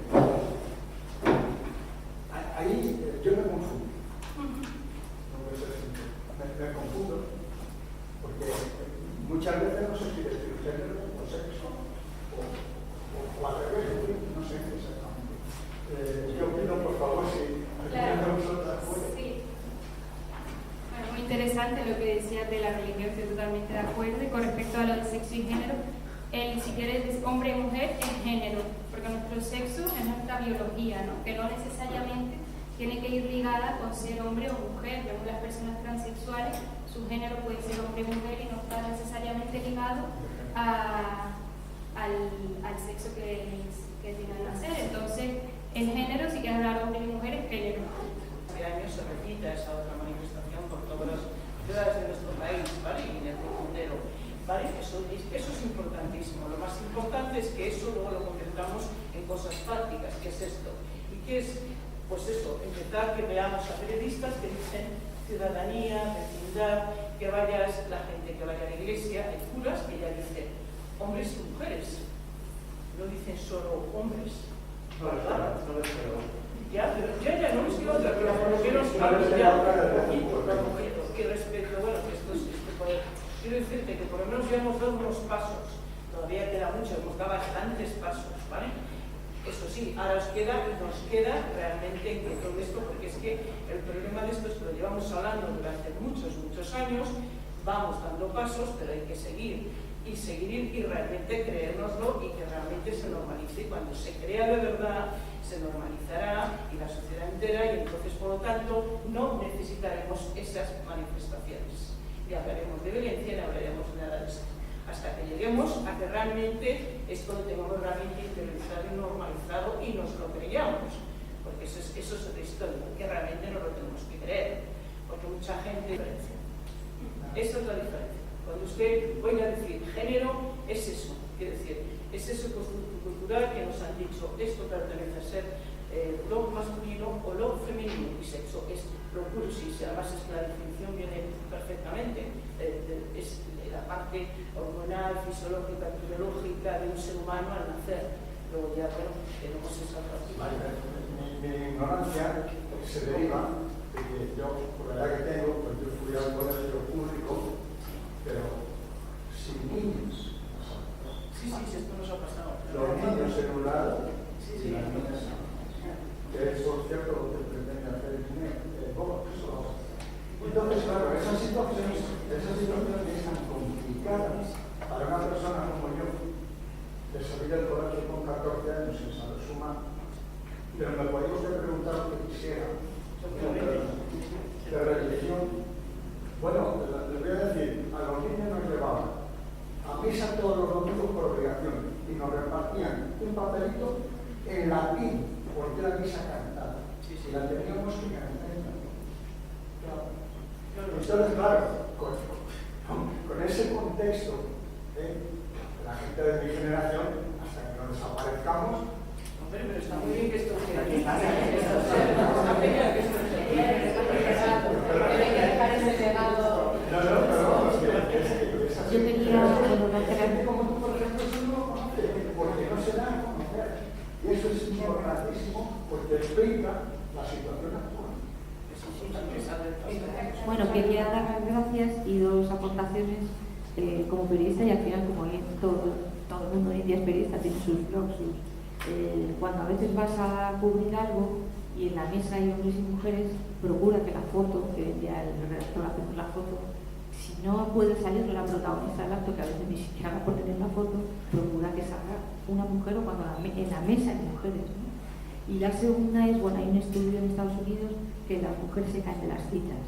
Ahí yo me confundo. Me confundo, porque muchas veces no sé si decir género o sexo, o al revés, no sé exactamente. Yo opino, por favor, si
Claro.
vosotras fuera.
Sí. Bueno, muy interesante lo que decías de la religión, estoy totalmente de acuerdo. Y con respecto a lo de sexo y género, si quieres hombre y mujer es género, porque nuestro sexo es nuestra biología, ¿no? Que no necesariamente tiene que ir ligada con ser hombre o mujer. Vemos las personas transexuales, su género puede ser hombre o mujer y no está necesariamente ligado al sexo que tienen que hacer. Entonces, el género, si quieres hablar hombre y mujer, es género.
Este año se repita esa otra manifestación por todas las ciudades de nuestro país, ¿vale? Y en el mundo entero. ¿Vale? Eso es importantísimo. Lo más importante es que eso luego lo convirtamos en cosas prácticas. ¿Qué es esto? ¿Y qué es? Pues esto, empezar que veamos a periodistas que dicen ciudadanía, vecindad, que vaya la gente que vaya a la iglesia, hay curas que ya dicen hombres y mujeres, no dicen solo hombres. ¿Verdad? Ya, pero ya no les quiero otra, pero por lo menos algo ya un poquito, que respecto, bueno, que esto es poder. Quiero decirte que por lo menos ya hemos dado unos pasos, todavía queda mucho, hemos dado bastantes pasos, ¿vale? Eso sí, ahora nos queda realmente en que todo esto, porque es que el problema de esto es que lo llevamos hablando durante muchos años, vamos dando pasos, pero hay que seguir y realmente creérnoslo y que realmente se normalice. Y cuando se crea de verdad, se normalizará y la sociedad entera, y entonces, por lo tanto, no necesitaremos esas manifestaciones. Y hablaremos de violencia y hablaremos de nada de esto. Hasta que lleguemos a que realmente esto lo tengamos realmente interiorizado y normalizado y nos lo creyamos. Porque eso es otra historia, que realmente no lo tenemos que creer. Porque mucha gente... Es otra diferencia. Cuando usted oiga decir género, es eso. Quiere decir, es eso cultural que nos han dicho, esto pertenece a ser lo masculino o lo femenino, y sexo es lo puro, sí, además es que la definición viene perfectamente, es la parte hormonal, fisiológica, biológica de un ser humano al nacer. Luego ya, bueno, tenemos esa parte.
Mi ignorancia se deriva de que yo, por la edad que tengo, pues yo fui al colegio público, pero sin niños.
Sí, esto nos ha pasado.
Los niños en un lado y las niñas en otro. Que es, por cierto, lo que pretende hacer el dinero. Entonces, claro, esas situaciones están complicadas para una persona como yo, que salí del colegio con 14 años sin saber sumar, pero me podía usted preguntar lo que quisiera, a misa todos los domingos por obligación y nos repartían un papelito en latín, porque era misa cantada. Y la teníamos que cantar en latín. Entonces, claro, con ese contexto, la gente de mi generación, hasta que no desaparezcamos,
hombre, pero está muy bien que esto sea aquí.
Yo quería
como tú, por ejemplo, eso no lo conoces, porque no se da a conocer. Y eso es importantísimo, porque explica la situación actual.
Bueno, quería dar las gracias y dos aportaciones como periodista, y al final, como todo el mundo hoy en día es periodista, tiene sus blogs. Cuando a veces vas a cubrir algo y en la mesa hay hombres y mujeres, procura que la foto, que hoy en día el redactor hacemos la foto, si no puede salir la protagonista del acto, que a veces ni siquiera va a poner en la foto, procura que salga una mujer, o cuando en la mesa hay mujeres, ¿no? Y la segunda es, bueno, hay un estudio en Estados Unidos que las mujeres se caen de las citas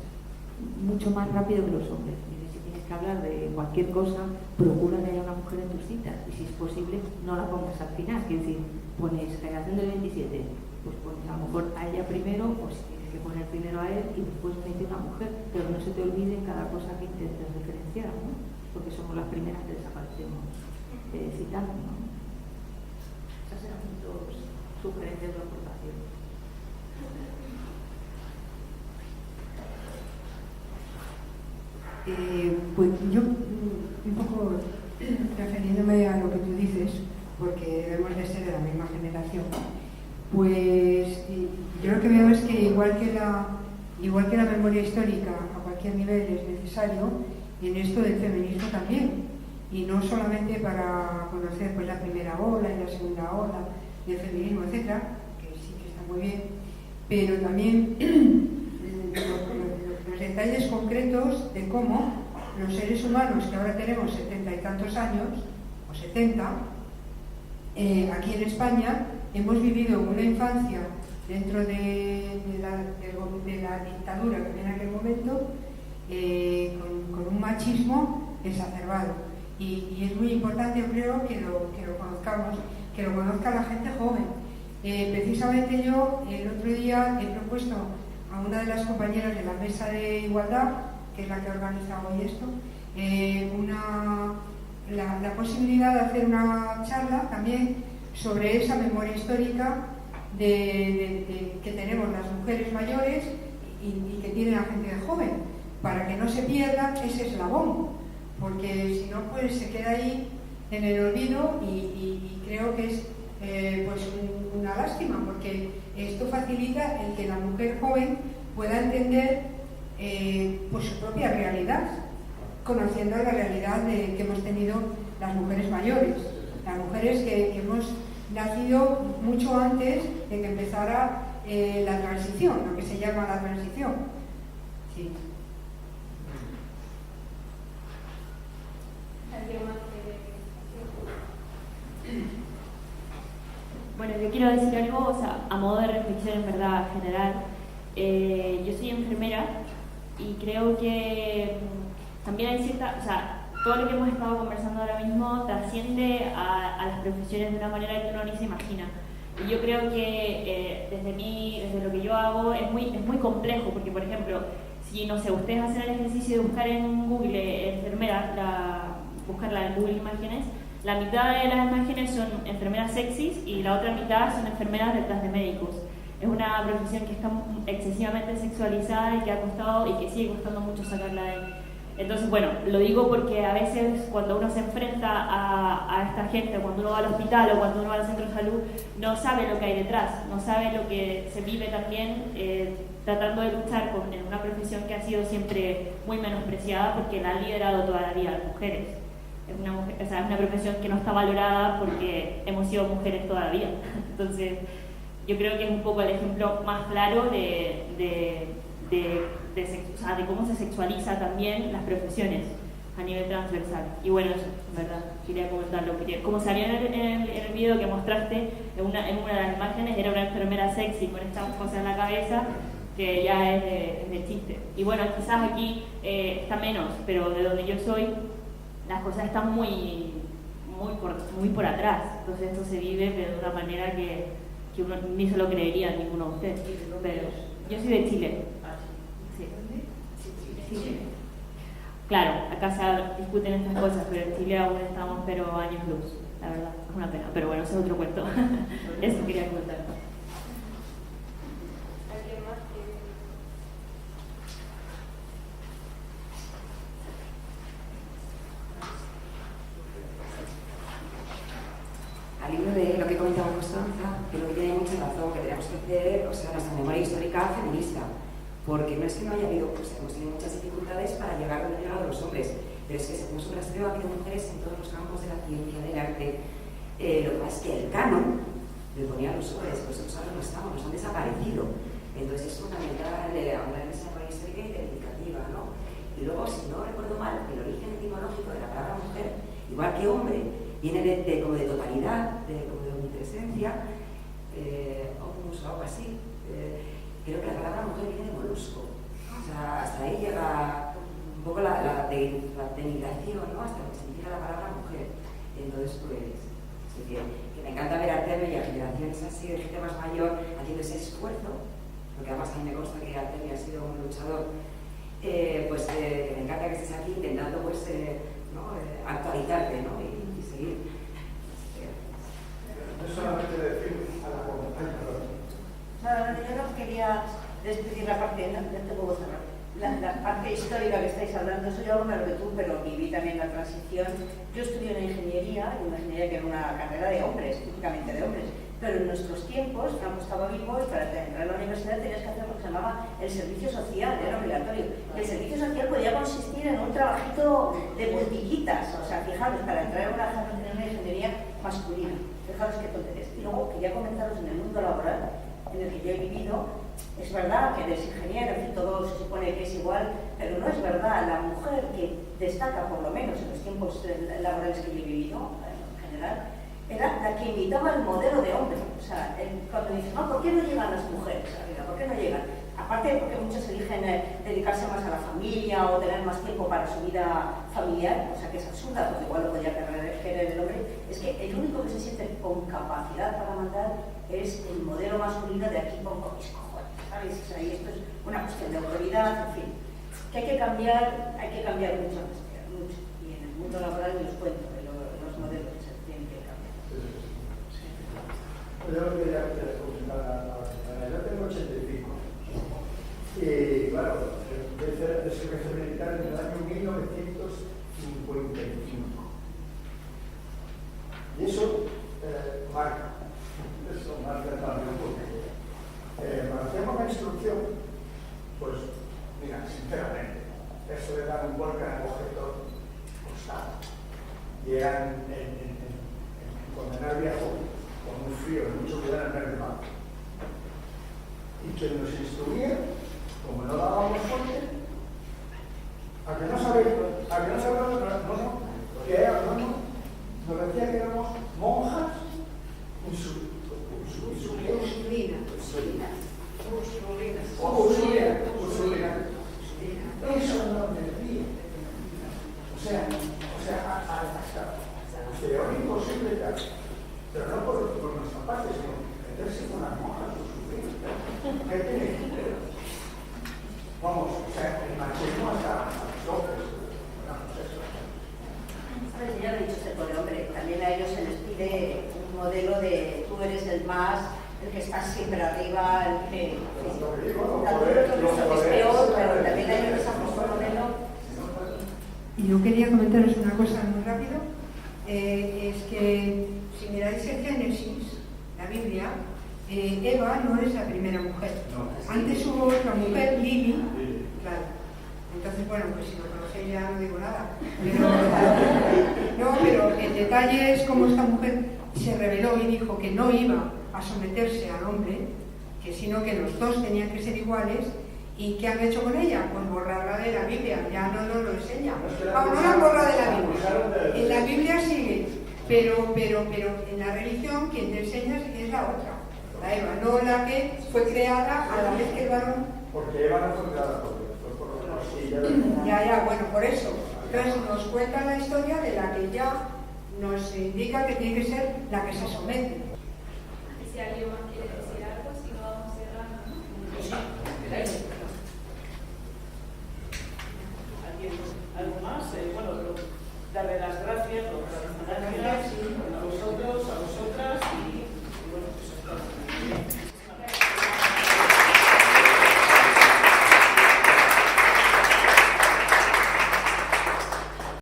mucho más rápido que los hombres. Y si tienes que hablar de cualquier cosa, procura que haya una mujer en tus citas, y si es posible, no la pongas al final. Es decir, pones generación del 27, pues pones a lo mejor a ella primero, o si tienes que poner primero a él y después mete una mujer, pero no se te olvide cada cosa que intentes referenciar, ¿no? Porque somos las primeras que desaparecemos citando, ¿no? Esas eran mis dos sugerencias de aportación.
Pues yo, un poco refiriéndome a lo que tú dices, porque debemos de ser de la misma generación, pues yo lo que veo es que igual que la memoria histórica a cualquier nivel es necesario, en esto del feminismo también, y no solamente para conocer pues la primera ola y la segunda ola del feminismo, etcétera, que sí que está muy bien, pero también los detalles concretos de cómo los seres humanos que ahora tenemos 70 y tantos años, o 70, aquí en España hemos vivido una infancia dentro de la dictadura que había en aquel momento, con un machismo exacerbado. Y es muy importante, yo creo, que lo conozcamos, que lo conozca la gente joven. Precisamente yo el otro día he propuesto a una de las compañeras de la Mesa de Igualdad, que es la que organiza hoy esto, la posibilidad de hacer una charla también sobre esa memoria histórica que tenemos las mujeres mayores y que tiene la gente joven, para que no se pierda ese eslabón, porque si no, pues se queda ahí en el olvido, y creo que es pues una lástima, porque esto facilita el que la mujer joven pueda entender pues su propia realidad, conociendo la realidad que hemos tenido las mujeres mayores, las mujeres que hemos nacido mucho antes de que empezara la transición, lo que se llama la transición. Sí.
Bueno, yo quiero decir algo, o sea, a modo de reflexión en verdad general. Yo soy enfermera y creo que también hay cierta, o sea, todo lo que hemos estado conversando ahora mismo trasciende a las profesiones de una manera que uno ni se imagina. Y yo creo que desde lo que yo hago es muy complejo, porque por ejemplo, si no sé, ustedes hacen el ejercicio de buscar en Google enfermera, buscarla en Google Imágenes, la mitad de las imágenes son enfermeras sexys y la otra mitad son enfermeras detrás de médicos. Es una profesión que está excesivamente sexualizada y que ha costado y que sigue costando mucho sacarla de ahí. Entonces, bueno, lo digo porque a veces cuando uno se enfrenta a esta gente, cuando uno va al hospital o cuando uno va al centro de salud, no sabe lo que hay detrás, no sabe lo que se vive también tratando de luchar en una profesión que ha sido siempre muy menospreciada porque la han liderado toda la vida las mujeres. Es una profesión que no está valorada porque hemos sido mujeres toda la vida. Entonces, yo creo que es un poco el ejemplo más claro de cómo se sexualiza también las profesiones a nivel transversal. Y bueno, eso, en verdad, quería comentarlo. Como salió en el video que mostraste, en una de las imágenes era una enfermera sexy con estas cosas en la cabeza, que ya es de chiste. Y bueno, quizás aquí está menos, pero de donde yo soy, las cosas están muy por atrás. Entonces esto se vive pero de una manera que uno ni se lo creería ninguno de ustedes. Pero yo soy de Chile. Sí. Chile. Claro, acá se discuten estas cosas, pero en Chile aún estamos pero años luz, la verdad, es una pena. Pero bueno, ese es otro cuento. Eso quería comentar.
¿Alguien más que...?
Al hilo de lo que comentaba Constanza, creo que tiene mucha razón, que tenemos que hacer, o sea, nuestra memoria histórica feminista, porque no es que no haya habido, pues hemos tenido muchas dificultades para llegar donde han llegado los hombres, pero es que según su rastreo ha habido mujeres en todos los campos de la ciencia, del arte. Lo que pasa es que el canon le ponía a los hombres, pues nosotros no estamos, nos han desaparecido. Entonces es fundamental hablar de esa memoria histórica y identificativa, ¿no? Y luego, si no recuerdo mal, el origen etimológico de la palabra mujer, igual que hombre, viene como de totalidad, como de omnipresencia, omnus o algo así. Creo que la palabra mujer viene de molusco. O sea, hasta ahí llega un poco la denigración, ¿no? Hasta que significa la palabra mujer. Entonces, pues, es decir, que me encanta ver a Artemio y a generaciones así de gente más mayor haciendo ese esfuerzo, porque además a mí me consta que Artemio ha sido un luchador, pues que me encanta que estés aquí intentando, pues, ¿no? Actualizarte, ¿no? Y seguir.
No solamente decir a la compañera, perdón.
No, yo no quería despedir la parte, no te puedo cerrar. La parte histórica que estáis hablando, eso yo hago menos que tú, pero viví también la transición. Yo estudié una ingeniería que era una carrera de hombres, típicamente de hombres, pero en nuestros tiempos, Franco estaba vivo y para entrar a la universidad tenías que hacer lo que se llamaba el servicio social, era obligatorio. Y el servicio social podía consistir en un trabajito de multiquitas, o sea, fijaros, para entrar en una ingeniería masculina, fijaros qué tonterías. Y luego quería comentaros en el mundo laboral, en el que yo he vivido, es verdad que eres ingeniero, en fin, todo se supone que es igual, pero no es verdad. La mujer que destaca, por lo menos en los tiempos laborales que yo he vivido, en general, era la que imitaba el modelo de hombre. O sea, cuando dices, no, ¿por qué no llegan las mujeres a la vida? ¿Por qué no llegan? Aparte porque muchos eligen dedicarse más a la familia o tener más tiempo para su vida familiar, o sea que es absurda, porque igual lo podría querer el hombre, es que el único que se siente con capacidad para mandar es el modelo masculino de aquí pongo mis cojones, ¿sabes? O sea, y esto es una cuestión de autoridad, en fin, que hay que cambiar mucho, mucho. Y en el mundo laboral os cuento de los modelos que se tienen que cambiar.
Yo lo que ya comentar, yo tengo 85 y claro, empecé de servicio militar en el año 1955 y eso marca también porque cuando hacemos la instrucción, pues mira, sinceramente, eso de dar un golpe al objeto costaba y eran en condenar viajo con un frío, mucho cuidado en el de mar. Y que nos instruía, como no dábamos fuerte, a que no sabéis, que éramos, nos decía que éramos monjas ursulinas. Eso no me decía. O sea, sería imposible tal. Pero no por nuestra parte, sino meterse con las monjas ursulinas. ¿Qué tiene que ver? Vamos, o sea, el machismo hasta los hombres.
Ya lo he dicho usted, pobre hombre, también a ellos se les pide un modelo de tú eres el que estás siempre arriba, el que es peor, pero también a ellos les han puesto un modelo.
Y yo quería comentaros una cosa muy rápido, es que si miráis en Génesis, la Biblia, Eva no es la primera mujer. Antes hubo otra mujer, Lili, claro. Entonces, bueno, pues si lo conocéis ya no digo nada. Pero el detalle es cómo esta mujer se rebeló y dijo que no iba a someterse al hombre, sino que los dos tenían que ser iguales. ¿Y qué han hecho con ella? Pues borrarla de la Biblia, ya no nos lo enseña. No la han borrado de la Biblia. En la Biblia sigue, pero en la religión quien te enseña es la otra, la Eva, no la que fue creada a la vez que el varón.
Porque Eva no fue creada por Dios. Ya,
bueno, por eso. Entonces nos cuenta la historia de la que ya nos indica que tiene que ser la que se somete.
Si alguien más quiere decir algo.